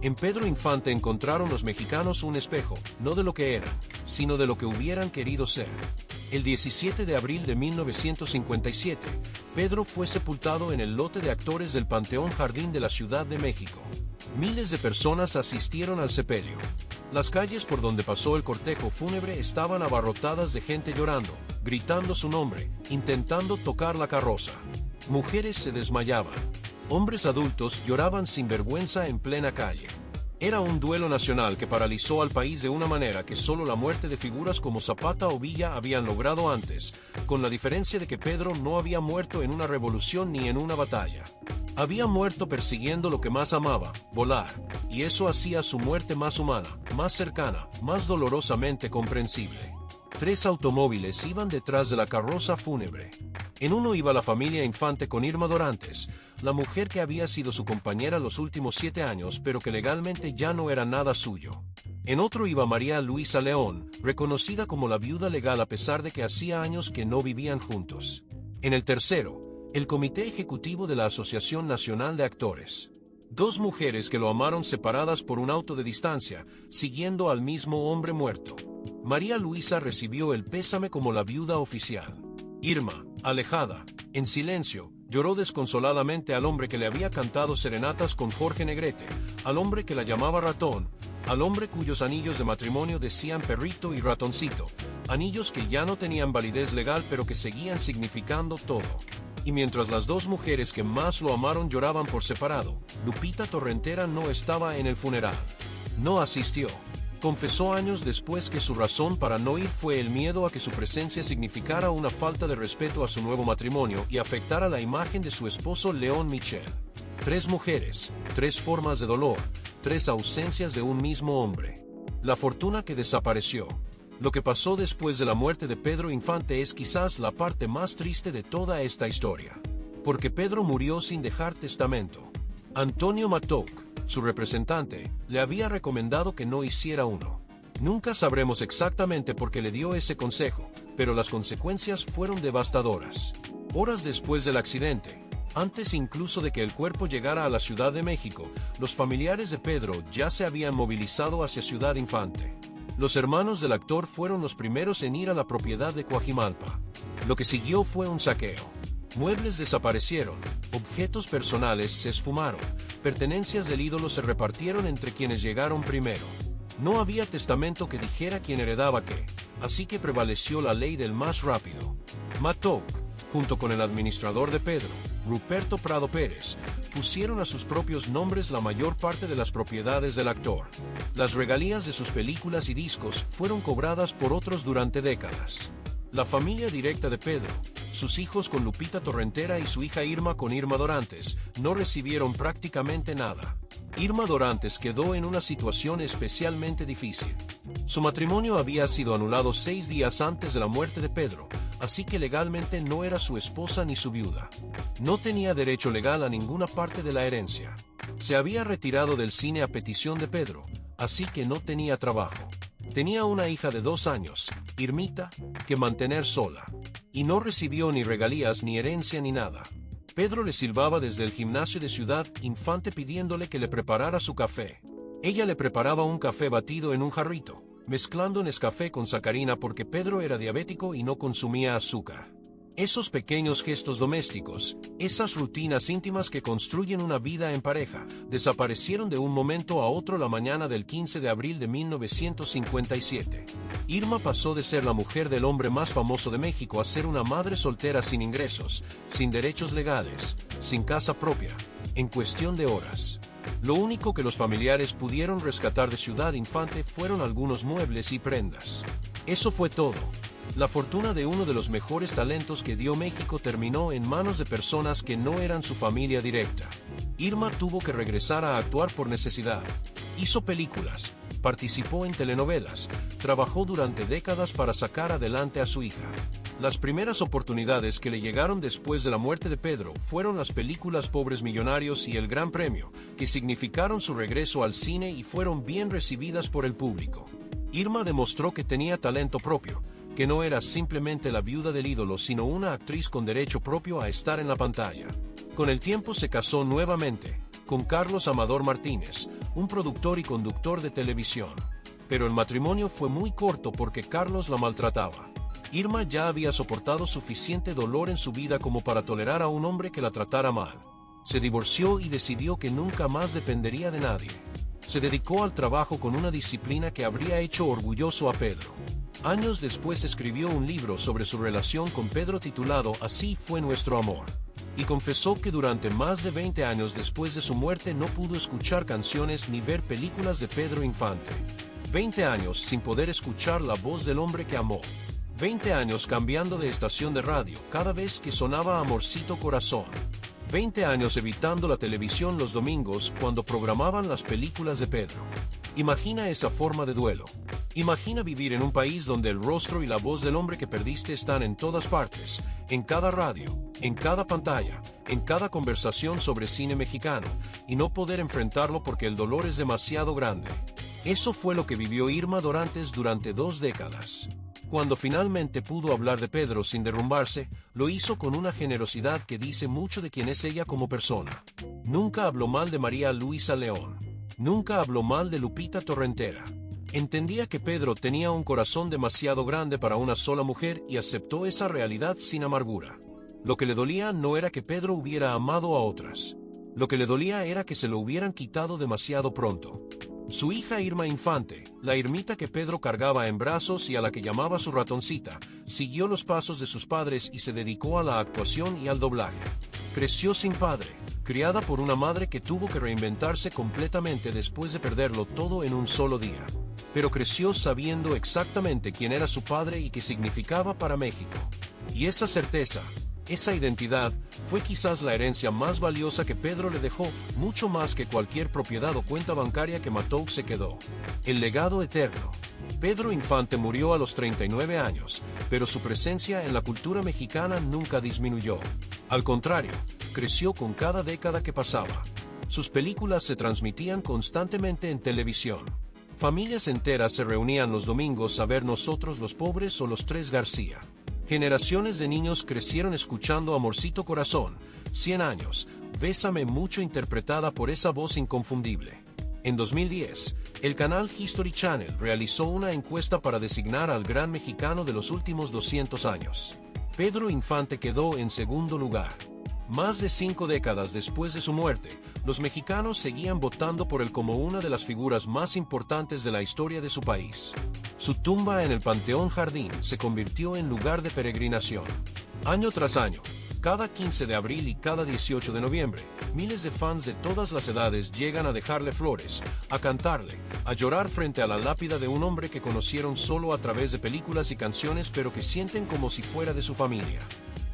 En Pedro Infante encontraron los mexicanos un espejo, no de lo que eran, sino de lo que hubieran querido ser. El 17 de abril de 1957, Pedro fue sepultado en el lote de actores del Panteón Jardín de la Ciudad de México. Miles de personas asistieron al sepelio. Las calles por donde pasó el cortejo fúnebre estaban abarrotadas de gente llorando, gritando su nombre, intentando tocar la carroza. Mujeres se desmayaban. Hombres adultos lloraban sin vergüenza en plena calle. Era un duelo nacional que paralizó al país de una manera que solo la muerte de figuras como Zapata o Villa habían logrado antes, con la diferencia de que Pedro no había muerto en una revolución ni en una batalla. Había muerto persiguiendo lo que más amaba, volar, y eso hacía su muerte más humana, más cercana, más dolorosamente comprensible. 3 automóviles iban detrás de la carroza fúnebre. En uno iba la familia Infante con Irma Dorantes, la mujer que había sido su compañera los últimos 7 años pero que legalmente ya no era nada suyo. En otro iba María Luisa León, reconocida como la viuda legal a pesar de que hacía años que no vivían juntos. En el tercero, el Comité Ejecutivo de la Asociación Nacional de Actores. 2 mujeres que lo amaron separadas por un auto de distancia, siguiendo al mismo hombre muerto. María Luisa recibió el pésame como la viuda oficial. Irma, alejada, en silencio, lloró desconsoladamente al hombre que le había cantado serenatas con Jorge Negrete, al hombre que la llamaba ratón, al hombre cuyos anillos de matrimonio decían perrito y ratoncito, anillos que ya no tenían validez legal pero que seguían significando todo. Y mientras las dos mujeres que más lo amaron lloraban por separado, Lupita Torrentera no estaba en el funeral. No asistió. Confesó años después que su razón para no ir fue el miedo a que su presencia significara una falta de respeto a su nuevo matrimonio y afectara la imagen de su esposo León Michel. 3 mujeres, 3 formas de dolor, 3 ausencias de un mismo hombre. La fortuna que desapareció. Lo que pasó después de la muerte de Pedro Infante es quizás la parte más triste de toda esta historia. Porque Pedro murió sin dejar testamento. Antonio Matoc, su representante, le había recomendado que no hiciera uno. Nunca sabremos exactamente por qué le dio ese consejo, pero las consecuencias fueron devastadoras. Horas después del accidente, antes incluso de que el cuerpo llegara a la Ciudad de México, los familiares de Pedro ya se habían movilizado hacia Ciudad Infante. Los hermanos del actor fueron los primeros en ir a la propiedad de Coajimalpa. Lo que siguió fue un saqueo. Muebles desaparecieron, objetos personales se esfumaron, pertenencias del ídolo se repartieron entre quienes llegaron primero. No había testamento que dijera quién heredaba qué, así que prevaleció la ley del más rápido. Matoc, junto con el administrador de Pedro, Ruperto Prado Pérez, pusieron a sus propios nombres la mayor parte de las propiedades del actor. Las regalías de sus películas y discos fueron cobradas por otros durante décadas. La familia directa de Pedro, sus hijos con Lupita Torrentera y su hija Irma con Irma Dorantes, no recibieron prácticamente nada. Irma Dorantes quedó en una situación especialmente difícil. Su matrimonio había sido anulado 6 días antes de la muerte de Pedro, así que legalmente no era su esposa ni su viuda. No tenía derecho legal a ninguna parte de la herencia. Se había retirado del cine a petición de Pedro, así que no tenía trabajo. Tenía una hija de 2 años, Irmita, que mantener sola. Y no recibió ni regalías ni herencia ni nada. Pedro le silbaba desde el gimnasio de Ciudad Infante pidiéndole que le preparara su café. Ella le preparaba un café batido en un jarrito, mezclando Nescafé con sacarina porque Pedro era diabético y no consumía azúcar. Esos pequeños gestos domésticos, esas rutinas íntimas que construyen una vida en pareja, desaparecieron de un momento a otro la mañana del 15 de abril de 1957. Irma pasó de ser la mujer del hombre más famoso de México a ser una madre soltera sin ingresos, sin derechos legales, sin casa propia, en cuestión de horas. Lo único que los familiares pudieron rescatar de Ciudad Infante fueron algunos muebles y prendas. Eso fue todo. La fortuna de uno de los mejores talentos que dio México terminó en manos de personas que no eran su familia directa. Irma tuvo que regresar a actuar por necesidad. Hizo películas, participó en telenovelas, trabajó durante décadas para sacar adelante a su hija. Las primeras oportunidades que le llegaron después de la muerte de Pedro fueron las películas Pobres Millonarios y El Gran Premio, que significaron su regreso al cine y fueron bien recibidas por el público. Irma demostró que tenía talento propio, que no era simplemente la viuda del ídolo sino una actriz con derecho propio a estar en la pantalla. Con el tiempo se casó nuevamente, con Carlos Amador Martínez, un productor y conductor de televisión. Pero el matrimonio fue muy corto porque Carlos la maltrataba. Irma ya había soportado suficiente dolor en su vida como para tolerar a un hombre que la tratara mal. Se divorció y decidió que nunca más dependería de nadie. Se dedicó al trabajo con una disciplina que habría hecho orgulloso a Pedro. Años después escribió un libro sobre su relación con Pedro titulado Así fue nuestro amor. Y confesó que durante más de 20 años después de su muerte no pudo escuchar canciones ni ver películas de Pedro Infante. 20 años sin poder escuchar la voz del hombre que amó. 20 años cambiando de estación de radio cada vez que sonaba Amorcito Corazón. 20 años evitando la televisión los domingos cuando programaban las películas de Pedro. Imagina esa forma de duelo. Imagina vivir en un país donde el rostro y la voz del hombre que perdiste están en todas partes, en cada radio, en cada pantalla, en cada conversación sobre cine mexicano, y no poder enfrentarlo porque el dolor es demasiado grande. Eso fue lo que vivió Irma Dorantes durante 2 décadas. Cuando finalmente pudo hablar de Pedro sin derrumbarse, lo hizo con una generosidad que dice mucho de quién es ella como persona. Nunca habló mal de María Luisa León. Nunca habló mal de Lupita Torrentera. Entendía que Pedro tenía un corazón demasiado grande para una sola mujer y aceptó esa realidad sin amargura. Lo que le dolía no era que Pedro hubiera amado a otras. Lo que le dolía era que se lo hubieran quitado demasiado pronto. Su hija Irma Infante, la Irmita que Pedro cargaba en brazos y a la que llamaba su ratoncita, siguió los pasos de sus padres y se dedicó a la actuación y al doblaje. Creció sin padre, criada por una madre que tuvo que reinventarse completamente después de perderlo todo en un solo día. Pero creció sabiendo exactamente quién era su padre y qué significaba para México. Y esa certeza, esa identidad, fue quizás la herencia más valiosa que Pedro le dejó, mucho más que cualquier propiedad o cuenta bancaria que Matou se quedó. El legado eterno. Pedro Infante murió a los 39 años, pero su presencia en la cultura mexicana nunca disminuyó. Al contrario, creció con cada década que pasaba. Sus películas se transmitían constantemente en televisión. Familias enteras se reunían los domingos a ver Nosotros los Pobres o Los Tres García. Generaciones de niños crecieron escuchando Amorcito Corazón, 100 años, Bésame mucho interpretada por esa voz inconfundible. En 2010, el canal History Channel realizó una encuesta para designar al gran mexicano de los últimos 200 años. Pedro Infante quedó en segundo lugar. Más de 5 décadas después de su muerte, los mexicanos seguían votando por él como una de las figuras más importantes de la historia de su país. Su tumba en el Panteón Jardín se convirtió en lugar de peregrinación. Año tras año, cada 15 de abril y cada 18 de noviembre, miles de fans de todas las edades llegan a dejarle flores, a cantarle, a llorar frente a la lápida de un hombre que conocieron solo a través de películas y canciones pero que sienten como si fuera de su familia.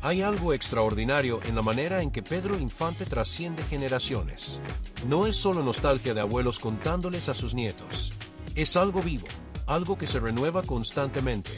Hay algo extraordinario en la manera en que Pedro Infante trasciende generaciones. No es solo nostalgia de abuelos contándoles a sus nietos. Es algo vivo, algo que se renueva constantemente.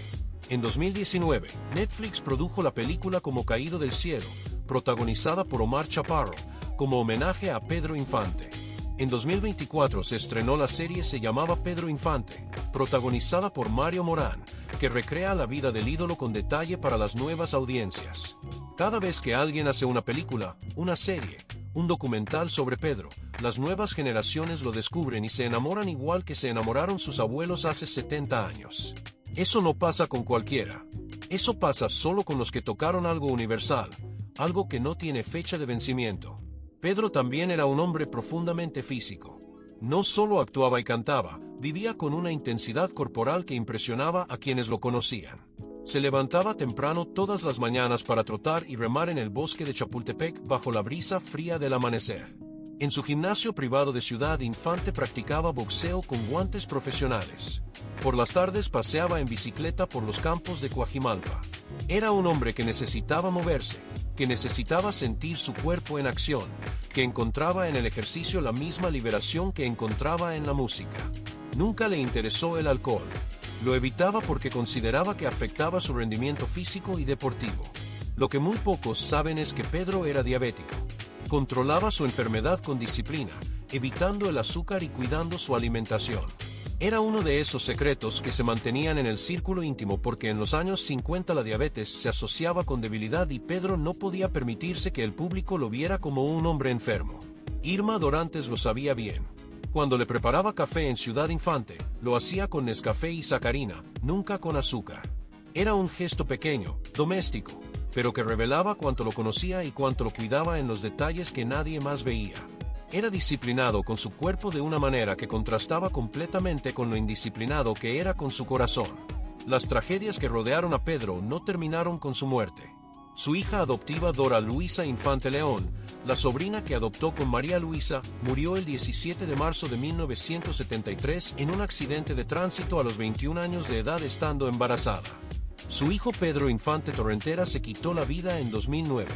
En 2019, Netflix produjo la película Como Caído del Cielo, protagonizada por Omar Chaparro, como homenaje a Pedro Infante. En 2024 se estrenó la serie Se llamaba Pedro Infante, protagonizada por Mario Morán, que recrea la vida del ídolo con detalle para las nuevas audiencias. Cada vez que alguien hace una película, una serie, un documental sobre Pedro, las nuevas generaciones lo descubren y se enamoran igual que se enamoraron sus abuelos hace 70 años. Eso no pasa con cualquiera. Eso pasa solo con los que tocaron algo universal, algo que no tiene fecha de vencimiento. Pedro también era un hombre profundamente físico. No solo actuaba y cantaba, vivía con una intensidad corporal que impresionaba a quienes lo conocían. Se levantaba temprano todas las mañanas para trotar y remar en el bosque de Chapultepec bajo la brisa fría del amanecer. En su gimnasio privado de Ciudad Infante practicaba boxeo con guantes profesionales. Por las tardes paseaba en bicicleta por los campos de Coajimalpa. Era un hombre que necesitaba moverse, que necesitaba sentir su cuerpo en acción, que encontraba en el ejercicio la misma liberación que encontraba en la música. Nunca le interesó el alcohol. Lo evitaba porque consideraba que afectaba su rendimiento físico y deportivo. Lo que muy pocos saben es que Pedro era diabético. Controlaba su enfermedad con disciplina, evitando el azúcar y cuidando su alimentación. Era uno de esos secretos que se mantenían en el círculo íntimo porque en los años 50 la diabetes se asociaba con debilidad y Pedro no podía permitirse que el público lo viera como un hombre enfermo. Irma Dorantes lo sabía bien. Cuando le preparaba café en Ciudad Infante, lo hacía con Nescafé y sacarina, nunca con azúcar. Era un gesto pequeño, doméstico, pero que revelaba cuánto lo conocía y cuánto lo cuidaba en los detalles que nadie más veía. Era disciplinado con su cuerpo de una manera que contrastaba completamente con lo indisciplinado que era con su corazón. Las tragedias que rodearon a Pedro no terminaron con su muerte. Su hija adoptiva Dora Luisa Infante León, la sobrina que adoptó con María Luisa, murió el 17 de marzo de 1973 en un accidente de tránsito a los 21 años de edad estando embarazada. Su hijo Pedro Infante Torrentera se quitó la vida en 2009.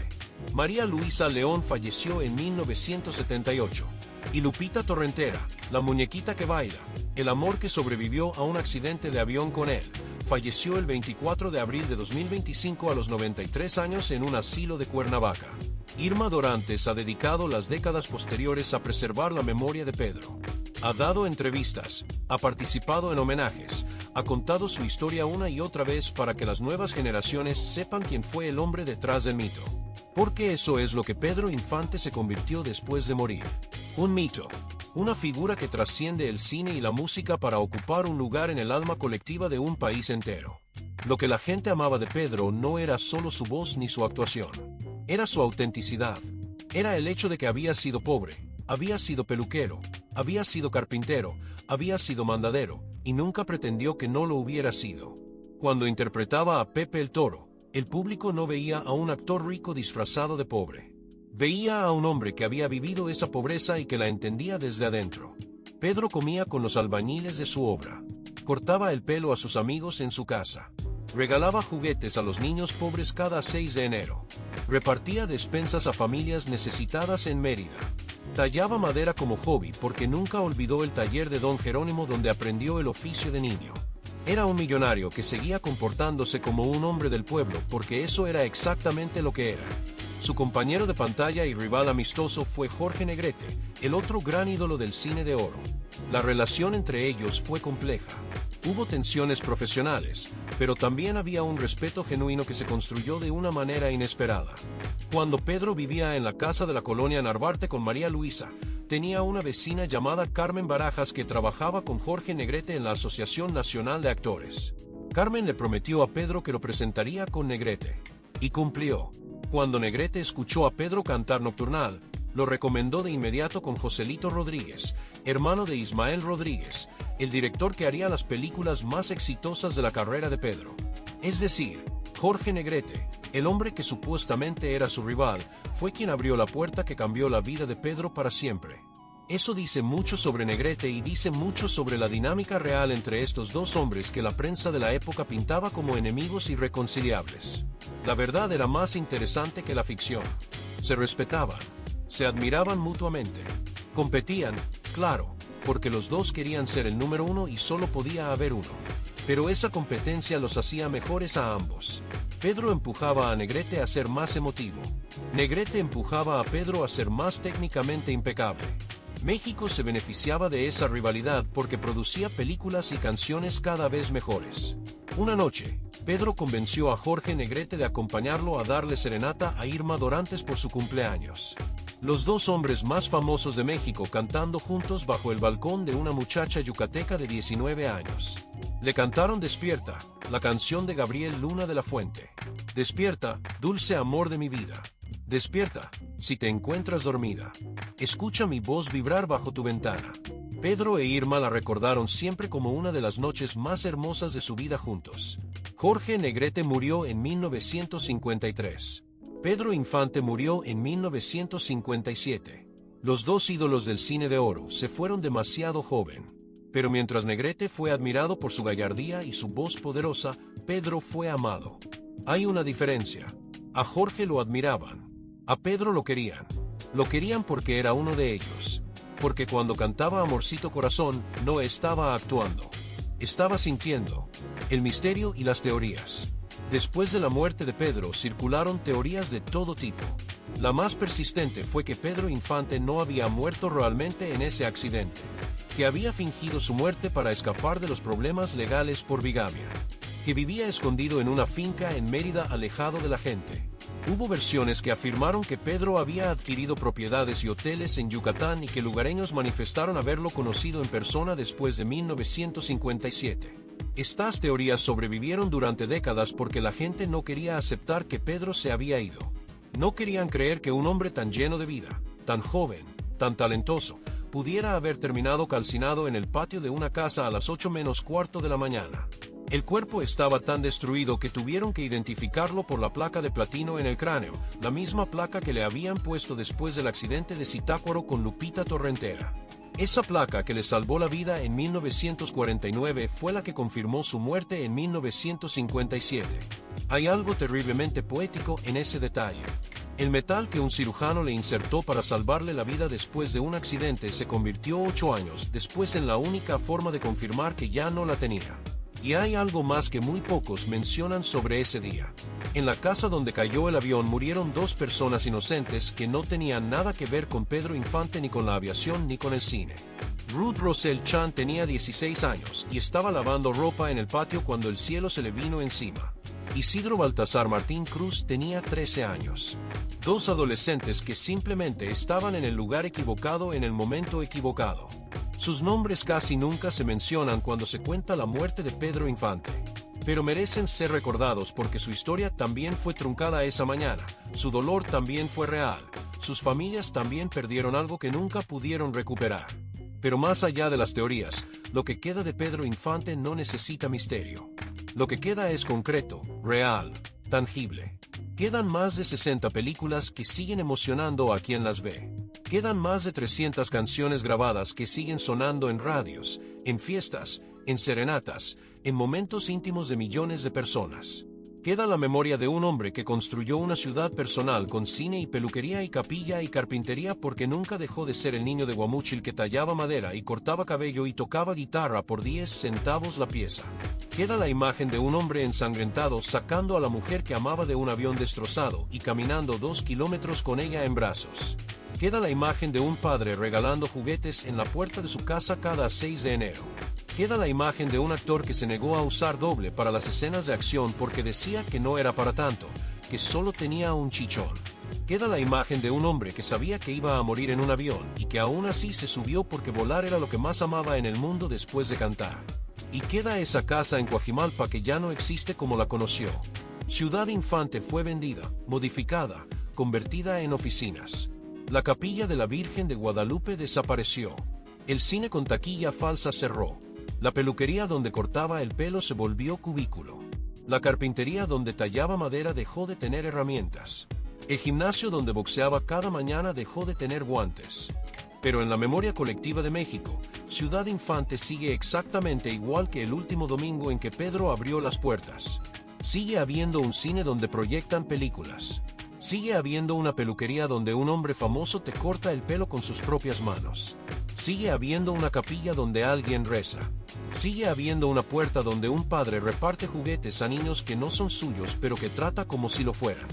María Luisa León falleció en 1978. Y Lupita Torrentera, la muñequita que baila, el amor que sobrevivió a un accidente de avión con él, falleció el 24 de abril de 2025 a los 93 años en un asilo de Cuernavaca. Irma Dorantes ha dedicado las décadas posteriores a preservar la memoria de Pedro. Ha dado entrevistas, ha participado en homenajes, ha contado su historia una y otra vez para que las nuevas generaciones sepan quién fue el hombre detrás del mito. Porque eso es lo que Pedro Infante se convirtió después de morir. Un mito. Una figura que trasciende el cine y la música para ocupar un lugar en el alma colectiva de un país entero. Lo que la gente amaba de Pedro no era solo su voz ni su actuación. Era su autenticidad. Era el hecho de que había sido pobre, había sido peluquero, había sido carpintero, había sido mandadero, y nunca pretendió que no lo hubiera sido. Cuando interpretaba a Pepe el Toro, el público no veía a un actor rico disfrazado de pobre. Veía a un hombre que había vivido esa pobreza y que la entendía desde adentro. Pedro comía con los albañiles de su obra. Cortaba el pelo a sus amigos en su casa. Regalaba juguetes a los niños pobres cada 6 de enero. Repartía despensas a familias necesitadas en Mérida. Tallaba madera como hobby porque nunca olvidó el taller de don Jerónimo donde aprendió el oficio de niño. Era un millonario que seguía comportándose como un hombre del pueblo porque eso era exactamente lo que era. Su compañero de pantalla y rival amistoso fue Jorge Negrete, el otro gran ídolo del cine de oro. La relación entre ellos fue compleja. Hubo tensiones profesionales, pero también había un respeto genuino que se construyó de una manera inesperada. Cuando Pedro vivía en la casa de la colonia Narvarte con María Luisa, tenía una vecina llamada Carmen Barajas que trabajaba con Jorge Negrete en la Asociación Nacional de Actores. Carmen le prometió a Pedro que lo presentaría con Negrete. Y cumplió. Cuando Negrete escuchó a Pedro cantar Nocturnal, lo recomendó de inmediato con Joselito Rodríguez, hermano de Ismael Rodríguez, el director que haría las películas más exitosas de la carrera de Pedro. Es decir, Jorge Negrete, el hombre que supuestamente era su rival, fue quien abrió la puerta que cambió la vida de Pedro para siempre. Eso dice mucho sobre Negrete y dice mucho sobre la dinámica real entre estos dos hombres que la prensa de la época pintaba como enemigos irreconciliables. La verdad era más interesante que la ficción. Se respetaban, se admiraban mutuamente, competían, claro, porque los dos querían ser el número uno y solo podía haber uno. Pero esa competencia los hacía mejores a ambos. Pedro empujaba a Negrete a ser más emotivo. Negrete empujaba a Pedro a ser más técnicamente impecable. México se beneficiaba de esa rivalidad porque producía películas y canciones cada vez mejores. Una noche, Pedro convenció a Jorge Negrete de acompañarlo a darle serenata a Irma Dorantes por su cumpleaños. Los dos hombres más famosos de México cantando juntos bajo el balcón de una muchacha yucateca de 19 años. Le cantaron Despierta, la canción de Gabriel Luna de la Fuente. Despierta, dulce amor de mi vida. Despierta, si te encuentras dormida. Escucha mi voz vibrar bajo tu ventana. Pedro e Irma la recordaron siempre como una de las noches más hermosas de su vida juntos. Jorge Negrete murió en 1953. Pedro Infante murió en 1957. Los dos ídolos del cine de oro se fueron demasiado joven. Pero mientras Negrete fue admirado por su gallardía y su voz poderosa, Pedro fue amado. Hay una diferencia. A Jorge lo admiraban. A Pedro lo querían. Lo querían porque era uno de ellos. Porque cuando cantaba Amorcito Corazón, no estaba actuando. Estaba sintiendo. El misterio y las teorías. Después de la muerte de Pedro circularon teorías de todo tipo. La más persistente fue que Pedro Infante no había muerto realmente en ese accidente. Que había fingido su muerte para escapar de los problemas legales por bigamia. Que vivía escondido en una finca en Mérida alejado de la gente. Hubo versiones que afirmaron que Pedro había adquirido propiedades y hoteles en Yucatán y que lugareños manifestaron haberlo conocido en persona después de 1957. Estas teorías sobrevivieron durante décadas porque la gente no quería aceptar que Pedro se había ido. No querían creer que un hombre tan lleno de vida, tan joven, tan talentoso, pudiera haber terminado calcinado en el patio de una casa a las 8 menos cuarto de la mañana. El cuerpo estaba tan destruido que tuvieron que identificarlo por la placa de platino en el cráneo, la misma placa que le habían puesto después del accidente de Zitácuaro con Lupita Torrentera. Esa placa que le salvó la vida en 1949 fue la que confirmó su muerte en 1957. Hay algo terriblemente poético en ese detalle. El metal que un cirujano le insertó para salvarle la vida después de un accidente se convirtió 8 años después en la única forma de confirmar que ya no la tenía. Y hay algo más que muy pocos mencionan sobre ese día. En la casa donde cayó el avión murieron 2 personas inocentes que no tenían nada que ver con Pedro Infante ni con la aviación ni con el cine. Ruth Rosell Chan tenía 16 años y estaba lavando ropa en el patio cuando el cielo se le vino encima. Isidro Baltasar Martín Cruz tenía 13 años. 2 adolescentes que simplemente estaban en el lugar equivocado en el momento equivocado. Sus nombres casi nunca se mencionan cuando se cuenta la muerte de Pedro Infante. Pero merecen ser recordados porque su historia también fue truncada esa mañana, su dolor también fue real, sus familias también perdieron algo que nunca pudieron recuperar. Pero más allá de las teorías, lo que queda de Pedro Infante no necesita misterio. Lo que queda es concreto, real, tangible. Quedan más de 60 películas que siguen emocionando a quien las ve. Quedan más de 300 canciones grabadas que siguen sonando en radios, en fiestas, en serenatas, en momentos íntimos de millones de personas. Queda la memoria de un hombre que construyó una ciudad personal con cine y peluquería y capilla y carpintería porque nunca dejó de ser el niño de Guamúchil que tallaba madera y cortaba cabello y tocaba guitarra por 10 centavos la pieza. Queda la imagen de un hombre ensangrentado sacando a la mujer que amaba de un avión destrozado y caminando 2 kilómetros con ella en brazos. Queda la imagen de un padre regalando juguetes en la puerta de su casa cada 6 de enero. Queda la imagen de un actor que se negó a usar doble para las escenas de acción porque decía que no era para tanto, que solo tenía un chichón. Queda la imagen de un hombre que sabía que iba a morir en un avión y que aún así se subió porque volar era lo que más amaba en el mundo después de cantar. Y queda esa casa en Coajimalpa que ya no existe como la conoció. Ciudad Infante fue vendida, modificada, convertida en oficinas. La capilla de la Virgen de Guadalupe desapareció. El cine con taquilla falsa cerró. La peluquería donde cortaba el pelo se volvió cubículo. La carpintería donde tallaba madera dejó de tener herramientas. El gimnasio donde boxeaba cada mañana dejó de tener guantes. Pero en la memoria colectiva de México, Ciudad Infante sigue exactamente igual que el último domingo en que Pedro abrió las puertas. Sigue habiendo un cine donde proyectan películas. Sigue habiendo una peluquería donde un hombre famoso te corta el pelo con sus propias manos. Sigue habiendo una capilla donde alguien reza. Sigue habiendo una puerta donde un padre reparte juguetes a niños que no son suyos pero que trata como si lo fueran.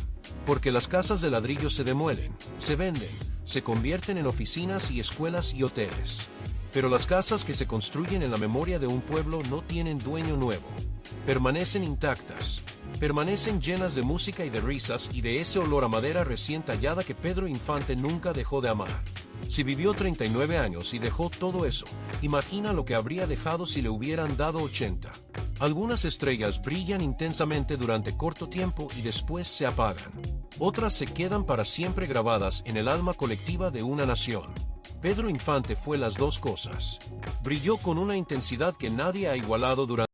Porque las casas de ladrillo se demuelen, se venden, se convierten en oficinas y escuelas y hoteles. Pero las casas que se construyen en la memoria de un pueblo no tienen dueño nuevo. Permanecen intactas. Permanecen llenas de música y de risas y de ese olor a madera recién tallada que Pedro Infante nunca dejó de amar. Si vivió 39 años y dejó todo eso, imagina lo que habría dejado si le hubieran dado 80. Algunas estrellas brillan intensamente durante corto tiempo y después se apagan. Otras se quedan para siempre grabadas en el alma colectiva de una nación. Pedro Infante fue las dos cosas. Brilló con una intensidad que nadie ha igualado durante